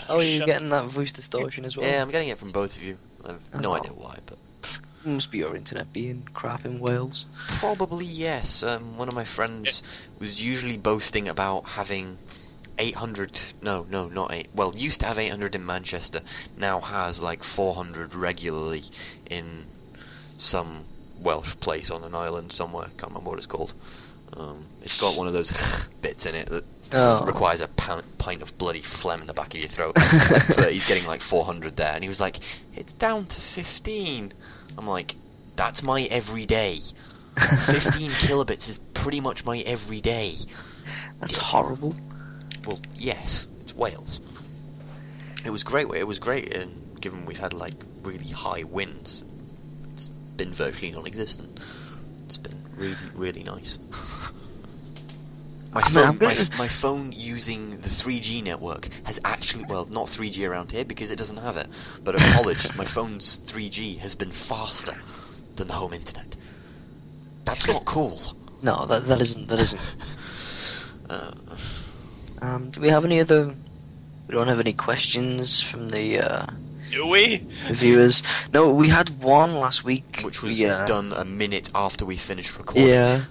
Oh, you're getting that voice distortion as well? Yeah, I'm getting it from both of you. I've no Oh. idea why, but Must be your internet being crap in Wales. probably yes. One of my friends was usually boasting about having 800. No, not 8. Well, used to have 800 in Manchester. Now has like 400 regularly in some Welsh place on an island somewhere. Can't remember what it's called. It's got one of those bits in it that requires a pint of bloody phlegm in the back of your throat. But he's getting like 400 there, and he was like, "It's down to 15." I'm like, "That's my everyday. 15 kilobits is pretty much my everyday." That's horrible. Well, yes, it's Wales. It was great. It was great, and given we've had like really high winds, it's been virtually non-existent. It's been really, really nice. My phone using the 3G network has actually, well, not 3G around here because it doesn't have it, but at college, my phone's 3G has been faster than the home internet. That's not cool. No, that isn't. Do we have any other... We don't have any questions from the Do we? viewers. No, we had one last week. Which was done a minute after we finished recording. Yeah.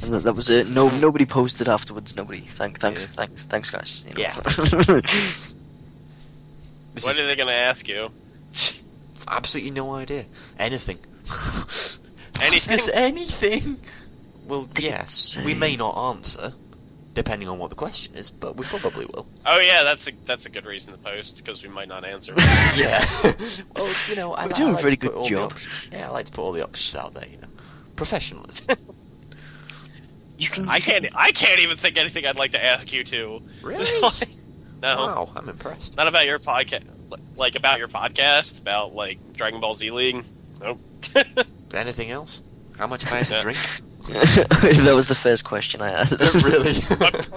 And that was it. Nobody posted afterwards. Nobody. Thanks, guys. You know. Yeah. What are they going to ask you? Absolutely no idea. Anything. Anything? Ask us anything. Well, yes, we may not answer, depending on what the question is, but we probably will. Oh yeah, that's a good reason to post, because we might not answer. Yeah. Well, you know, We're doing a like pretty to put good all the job. Yeah, I like to put all the options out there, you know. Professionalism. I can't even think anything I'd like to ask you to. Really? No. Wow, I'm impressed. Not about your podcast. Like about your podcast, about like Dragon Ball Z League. Nope. Anything else? How much have I had to drink? That was the first question I had. Really?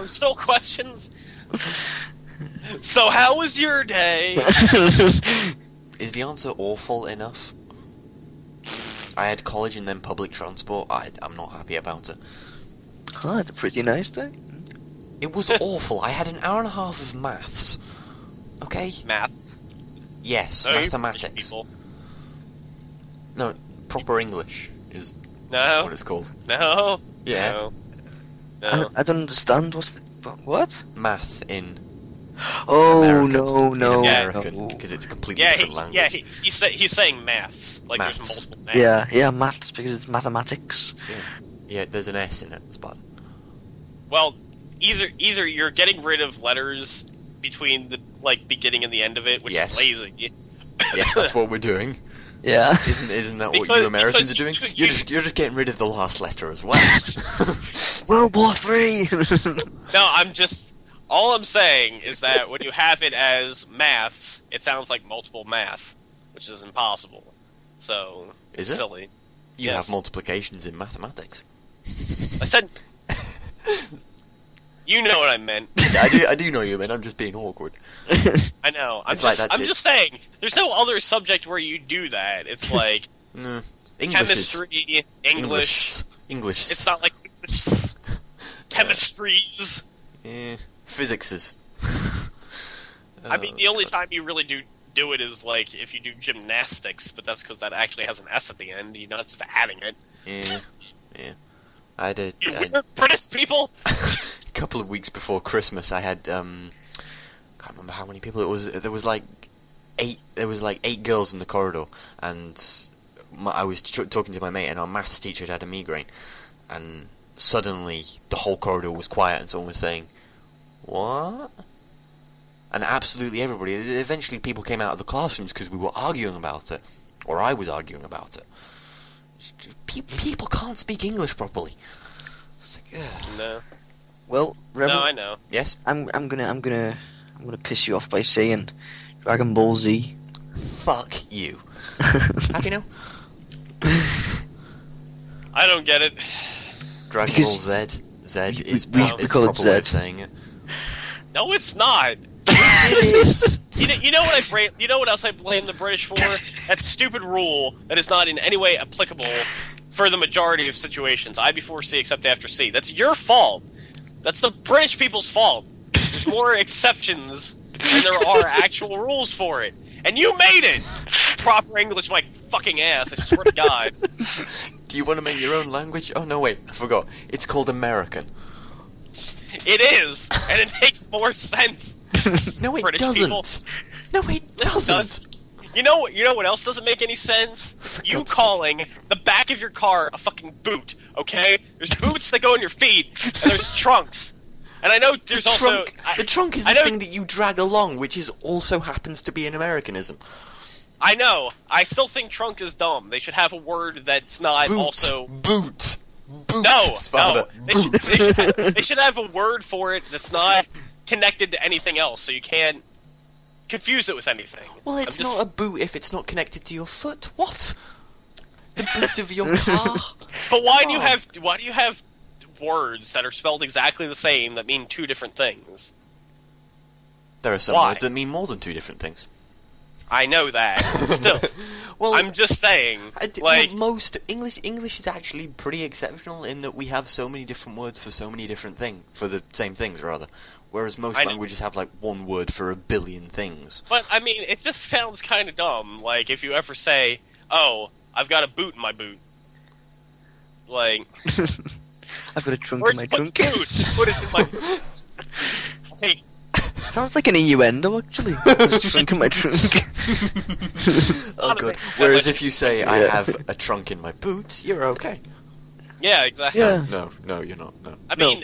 Still questions? So how was your day? Is the answer awful enough? I had college and then public transport. I'm not happy about it. Oh, it's a pretty nice day. It was awful. I had an hour and a half of maths. Okay? Maths. Yes, Oh, you mathematics. people. No, proper English is No. what it's called. No. Yeah. No. I don't understand. What's the... What? Math in Oh, American, no. in Yeah. American, because it's a completely Yeah, different language. he's saying maths. Like Maths. there's multiple maths. Yeah, maths, because it's mathematics. Yeah, there's an S in it, Spot. Well, either you're getting rid of letters between the like beginning and the end of it, which Yes. is lazy. Yes, that's what we're doing. Yeah. Isn't that what Because- you Americans are because doing? you- You're just getting rid of the last letter as well. World War III! No, all I'm saying is that when you have it as maths, it sounds like multiple math, which is impossible. So Is it? silly. You Yes. have multiplications in mathematics. I said, you know what I meant. I do know you, man. I'm just being awkward. I know. I'm It's like that I'm did- just saying. There's no other subject where you do that. It's like No, English chemistry, English. English. It's not like chemistries. Yeah, physics is. I mean, the only time you really do it is like if you do gymnastics, but that's because that actually has an S at the end. You're not just adding it. Yeah. I had You weird British people. a couple of weeks before Christmas. I had can't remember how many people it was. There was like 8. There was like 8 girls in the corridor, and I was talking to my mate, and our maths teacher had a migraine, and suddenly the whole corridor was quiet, and someone was saying, "What?" And absolutely everybody. Eventually, people came out of the classrooms because we were arguing about it, or I was arguing about it. People can't speak English properly. It's like, ugh. No, Well, Rebel, no, I know. Yes. I'm gonna piss you off by saying Dragon Ball Z. Fuck you. Happy now? I don't get it. Dragon Because Ball Z. Z is we the call it proper way of Z. saying it. No, it's not. It is. You know what You know what else I blame the British for? That stupid rule that is not in any way applicable for the majority of situations. I before C except after C. That's your fault. That's the British people's fault. There's more exceptions than there are actual rules for it. And you made it! Proper English, my fucking ass, I swear to God. Do you want to make your own language? Oh, no, wait, I forgot. It's called American. It is, and it makes more sense. No, it British doesn't. people. No, it doesn't. You know what else doesn't make any sense? You calling the back of your car a fucking boot, okay? There's boots that go on your feet, and there's trunks. And I know there's also... The trunk is the thing that you drag along, which is also happens to be an Americanism. I know. I still think trunk is dumb. They should have a word that's not Boot. also... Boot. Boot. No, Sparta. no. They should have a word for it that's not connected to anything else, so you can't confuse it with anything. Well, it's not a boot if it's not connected to your foot. What? The boot of your car? But why do you have words that are spelled exactly the same that mean two different things? There are some words that mean more than two different things. I know that. Still, well, I'm just saying. Most English is actually pretty exceptional in that we have so many different words for so many different things, for the same things rather. Whereas most languages have like one word for a billion things. But I mean, it just sounds kind of dumb. Like if you ever say, "Oh, I've got a boot in my boot," like I've got a trunk in my trunk. Boot? Put it in my boot. Hey. Sounds like an innuendo, actually. Trunk in my trunk. Oh, good. Whereas if you say, I have a trunk in my boot, you're okay. Yeah, exactly. Yeah. No, you're not. No. I mean,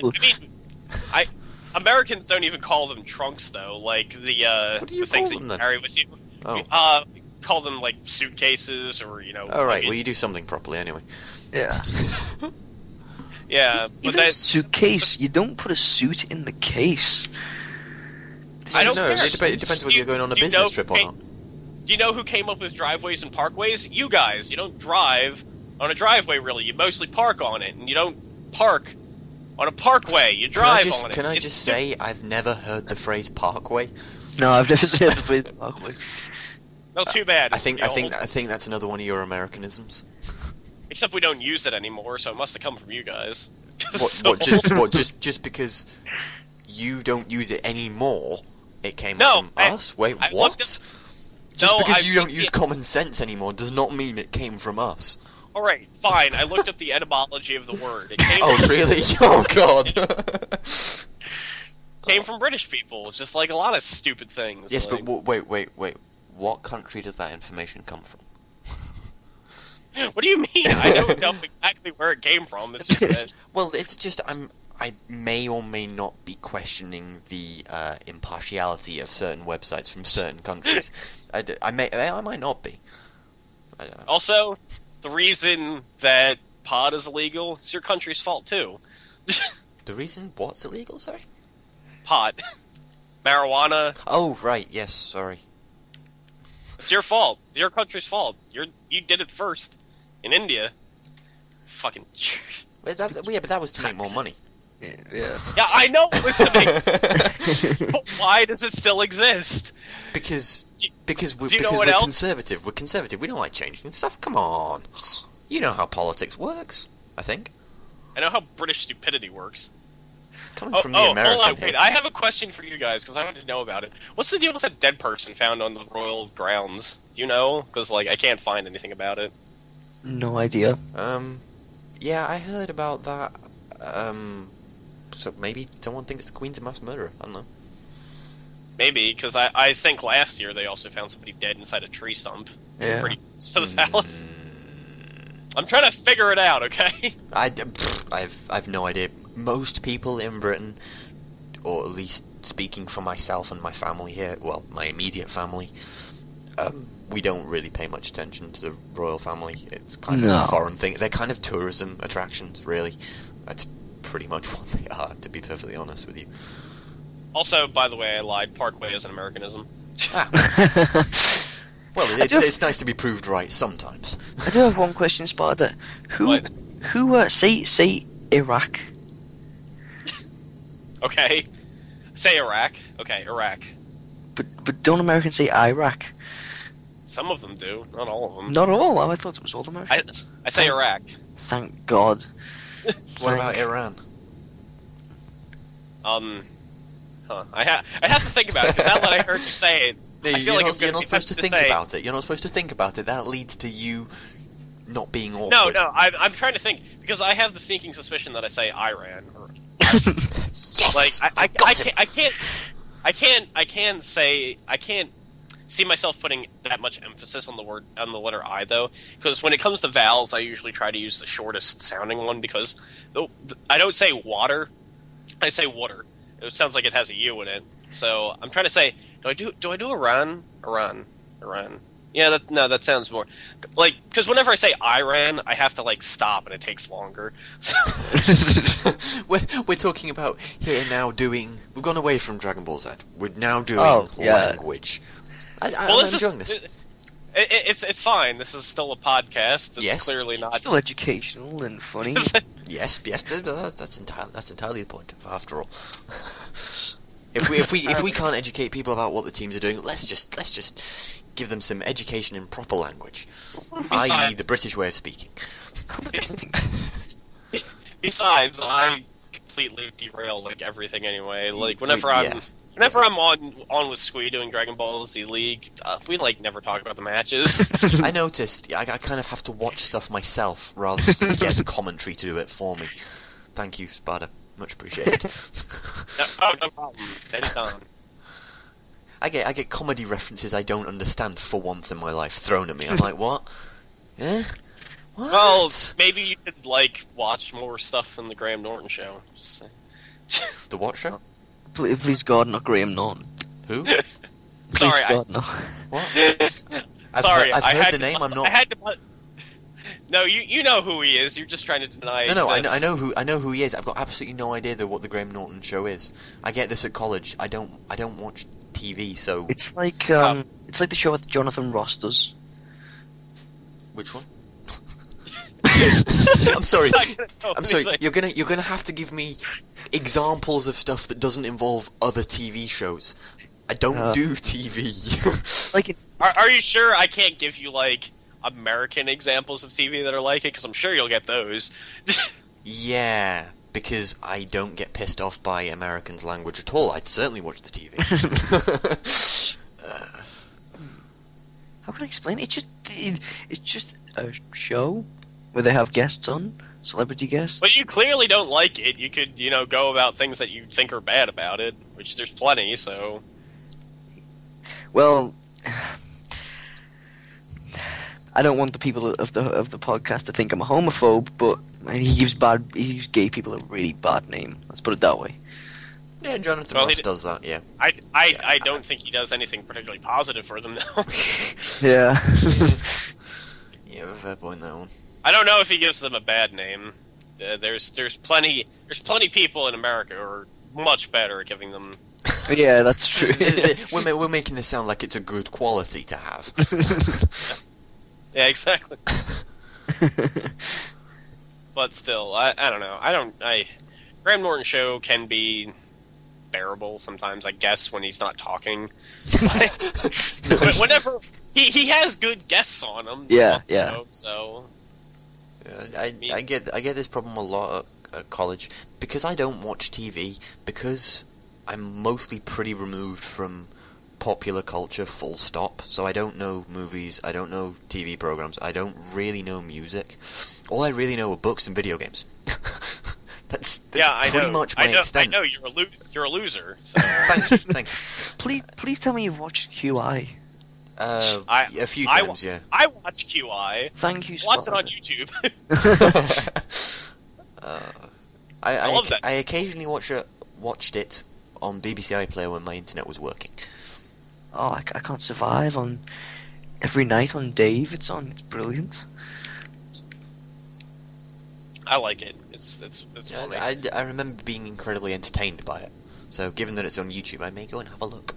Americans don't even call them trunks, though. Like, the things that you carry with you. Oh. Call them, like, suitcases, or, you know... Alright, well, you do something properly anyway. Yeah. Yeah, but even a suitcase, you don't put a suit in the case. I don't care. It depends whether you're going on a business trip or not. Do you know who came up with driveways and parkways? You guys. You don't drive on a driveway, really. You mostly park on it, and you don't park on a parkway. You drive on it. Can I just say, I've never heard the phrase parkway? No, I've never said the phrase parkway. Well, too bad. I think that's another one of your Americanisms. Except we don't use it anymore, so it must have come from you guys. Just because you don't use it anymore, it came from us? Wait, what? Just because you don't use common sense anymore does not mean it came from us. Alright, fine. I looked up the etymology of the word. It came really? Oh, God. Came from British people, just like a lot of stupid things. Yes, but wait. What country does that information come from? What do you mean? I don't know exactly where it came from. It's just that... Well, it's just I may or may not be questioning the impartiality of certain websites from certain countries. I might not be. I don't know. Also, the reason that pot is illegal, it's your country's fault too. The reason what's illegal? Sorry. Pot, marijuana. Oh right, yes. Sorry. It's your fault. It's your country's fault. You did it first in India. Fucking. But that was to make more money. Yeah. Yeah, I know it was to make. But why does it still exist? Because we're conservative. We're conservative. We don't like changing stuff. Come on. You know how politics works, I think. I know how British stupidity works. Coming from the American. Hold on, wait. I have a question for you guys because I want to know about it. What's the deal with that dead person found on the royal grounds? Do you know? Because I can't find anything about it. No idea. Yeah, I heard about that. So maybe someone thinks the Queen's a mass murderer. I don't know. Maybe, because I think last year they also found somebody dead inside a tree stump. Yeah. Pretty close to the palace. I'm trying to figure it out, okay? I've no idea. Most people in Britain, or at least speaking for myself and my family here, well, my immediate family, we don't really pay much attention to the royal family. It's kind of a foreign thing. They're kind of tourism attractions, really. That's pretty much what they are, to be perfectly honest with you. Also, by the way, I lied. Parkway is an Americanism. Well, it's nice to be proved right sometimes. I do have one question, Sparta. Who say Iraq? Okay. Say Iraq. Okay, Iraq. But don't Americans say Iraq? Some of them do, not all of them. Not all? I thought it was all Americans. I say Iraq. Thank God. What about Iran? Huh. I have to think about it, because now that I heard you say it, No, I feel like you're not I'm supposed to think say... about it. You're not supposed to think about it. That leads to you not being awkward. No, I'm trying to think, because I have the sneaking suspicion that I say Iran. Or, Yes! like, I can't see myself putting that much emphasis on the letter I, though, because when it comes to vowels, I usually try to use the shortest sounding one, because I don't say water, I say water. It sounds like it has a U in it. So I'm trying to say, do I do Iran? Yeah, that sounds more like, because whenever I say Iran, I have to like stop and it takes longer. So we're talking about here now doing. We've gone away from Dragon Ball Z. We're now doing language. I'm enjoying this. It's fine. This is still a podcast. It's clearly not. It's still educational and funny. Yes, that's entirely the point. After all, if we can't educate people about what the teams are doing, let's just give them some education in proper language, i.e., the British way of speaking. Besides, I completely derail like everything anyway. Like whenever I'm on with Squee doing Dragon Ball Z League, we like never talk about the matches. I noticed. I kind of have to watch stuff myself rather than get the commentary to do it for me. Thank you, Spada. Much appreciated. No problem. Anytime. I get comedy references I don't understand for once in my life thrown at me. I'm like, what? Eh? What? Well, maybe you could like watch more stuff than the Graham Norton show. Just saying. The what show? Please God, not Graham Norton. Who? Please Sorry, God, no. What? Sorry, I've heard the name. I'm not. I had to put... No, you know who he is. You're just trying to deny. No, I know who he is. I've got absolutely no idea what the Graham Norton show is. I get this at college. I don't watch TV, so. It's like the show that Jonathan Ross does. Which one? I'm sorry. I'm sorry. You're gonna have to give me examples of stuff that doesn't involve other TV shows. I don't do TV. Like, are you sure I can't give you like American examples of TV that are like it? Because I'm sure you'll get those. Yeah, because I don't get pissed off by Americans' language at all. I'd certainly watch the TV. How can I explain it? It's just a show where they have guests on, celebrity guests. But you clearly don't like it. You could, go about things that you think are bad about it, which there's plenty, so... Well, I don't want the people of the podcast to think I'm a homophobe, but he gives gay people a really bad name. Let's put it that way. Yeah, Jonathan Ross does that, yeah. I don't think he does anything particularly positive for them, though. Yeah. Yeah, fair point, that one. I don't know if he gives them a bad name. There's plenty people in America who are much better at giving them. Yeah, that's true. We're making this sound like it's a good quality to have. Yeah, exactly. But still, I don't know. Graham Norton show can be bearable sometimes, I guess, when he's not talking. But whenever he has good guests on him. Yeah. So. I get this problem a lot at college because I don't watch TV, because I'm mostly pretty removed from popular culture, full stop. So I don't know movies, I don't know TV programs, I don't really know music. All I really know are books and video games. that's pretty much my extent. I know you're a loser. So. Thank you. Please tell me you've watched QI. A few times, yeah. I watch QI. Thank you, Watch it on YouTube. I love that. I occasionally watched it on BBC iPlayer when my internet was working. Oh, I can't survive on every night on Dave. It's brilliant. I like it. It's funny. I remember being incredibly entertained by it. So given that it's on YouTube, I may go and have a look.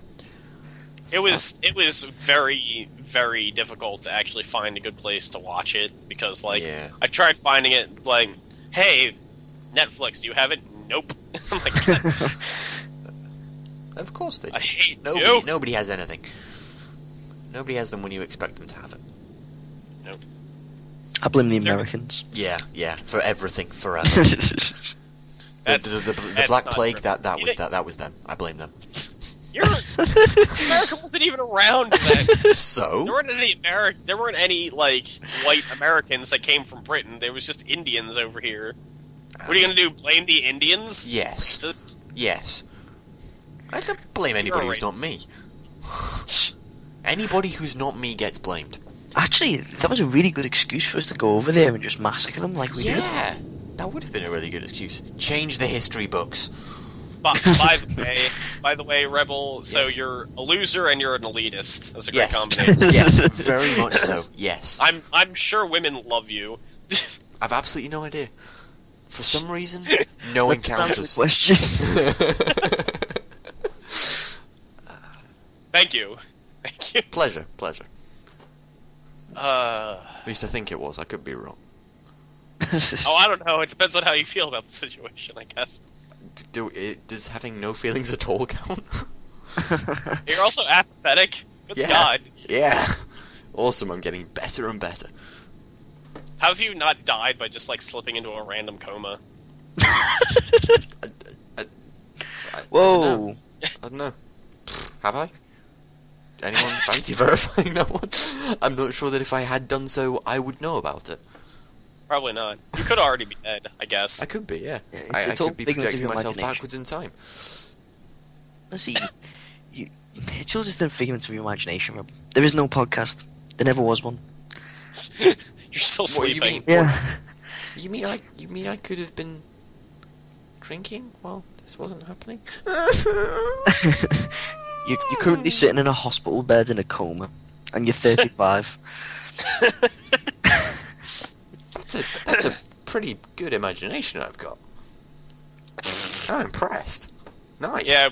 It was very, very difficult to actually find a good place to watch it, because I tried finding it like, hey, Netflix, do you have it? Nope. I'm like, of course they do. I hate Nobody has anything. Nobody has them when you expect them to have it. Nope. I blame the Americans. Yeah, for everything, forever. The Black not Plague, true. that was them. I blame them. America wasn't even around then. So? There weren't any like white Americans that came from Britain. There was just Indians over here. What are you gonna do? Blame the Indians? Yes. Racist? Yes. I don't blame anybody who's not me. Anybody who's not me gets blamed. Actually, that was a really good excuse for us to go over there and just massacre them like we did. Yeah, that would have been a really good excuse. Change the history books. By the way, Rebel. So Yes. you're a loser and you're an elitist. That's a great Yes. combination. Yes, very much so. Yes. I'm sure women love you. I've absolutely no idea. For some reason, no Let's answer the encounters. question. Thank you. Thank you. Pleasure. Uh. At least I think it was. I could be wrong. Oh, I don't know. It depends on how you feel about the situation, I guess. Does having no feelings at all count? You're also apathetic. Good Yeah. God. Yeah. Awesome. I'm getting better and better. How have you not died by just, like, slipping into a random coma? Whoa. I don't know. Have I? Anyone fancy verifying that one? I'm not sure that if I had done so, I would know about it. Probably not. You could already be dead, I guess. I could be, yeah. Yeah, I it's all could be figments of projecting your myself imagination. backwards in time. Let's see. It's all just a figment of your imagination, Rob. There is no podcast. There never was one. You're still What, you sleeping. mean- Yeah. You mean I could have been drinking while this wasn't happening? You're currently sitting in a hospital bed in a coma, and you're 35. That's a pretty good imagination I've got. I'm impressed. Nice. Yeah,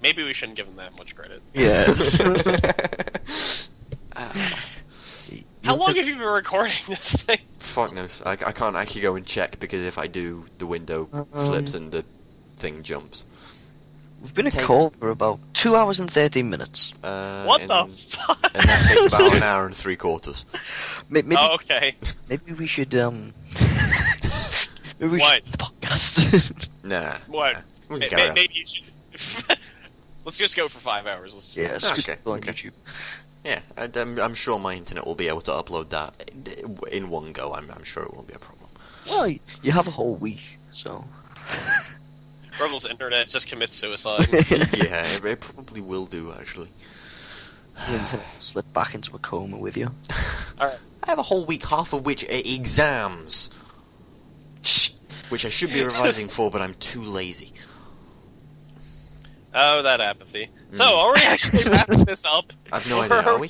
maybe we shouldn't give him that much credit. Yeah. How long have you been recording this thing? Fuck knows. I can't actually go and check because if I do, the window flips and the thing jumps. We've been a call for about 2 hours and 13 minutes. What the fuck? And that takes about an hour and 3/4. Maybe, Oh, okay. maybe we should maybe we What? should end the podcast. Nah. What? Nah. We can carry on. Maybe you should. Let's just go for 5 hours. Let's just- Yeah, it's just Okay, on okay. YouTube. Yeah, I'm sure my internet will be able to upload that in one go. I'm sure it won't be a problem. Well, you have a whole week, so. Rebel's internet just commits suicide. Yeah, it probably will do actually. You intend to slip back into a coma with you. Alright. I have a whole week, half of which are exams, which I should be revising for, but I'm too lazy. Oh, that apathy. So, are we actually wrapping this up? I've no idea, are we?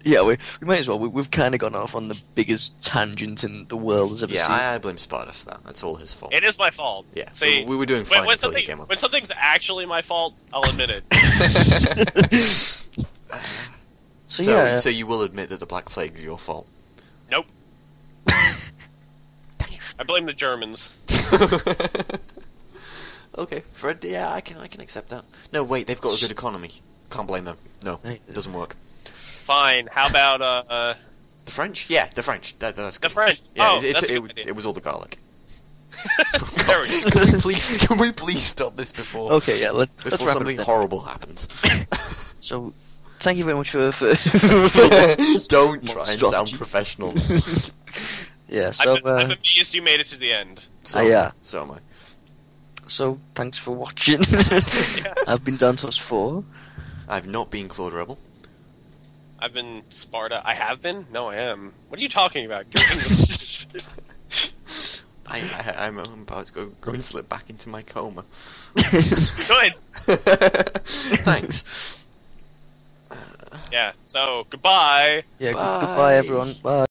Yeah, we might as well. We've kind of gone off on the biggest tangent in the world has ever Yeah, seen. I blame Sparta for that. That's all his fault. It is my fault. Yeah, See, we were doing fine when until he came on. something's actually my fault, I'll admit it. So yeah, So you will admit that the Black Plague is your fault. Nope. I blame the Germans. Okay, Fred. Yeah, I can accept that. No, wait, they've got a good economy. Can't blame them. No, it doesn't work. Fine. How about The French? Yeah, the French. That's the good. French? Yeah, Oh, that's a good idea. it was all the garlic. There we go. Can we please stop this before okay, yeah. Let's before wrap something it up. horrible happens? So, thank you very much for Don't try and sound monstrosity. professional. Yeah. So I'm amazed you made it to the end. yeah. So am I. So thanks for watching. Yeah. I've been Dantos 4. I've not been Claude Rebel. I've been Sparta. I have been? No, I am. What are you talking about? I'm about to go and slip back into my coma. Good. Thanks. Yeah. So goodbye. Yeah. Bye. Goodbye, everyone. Bye.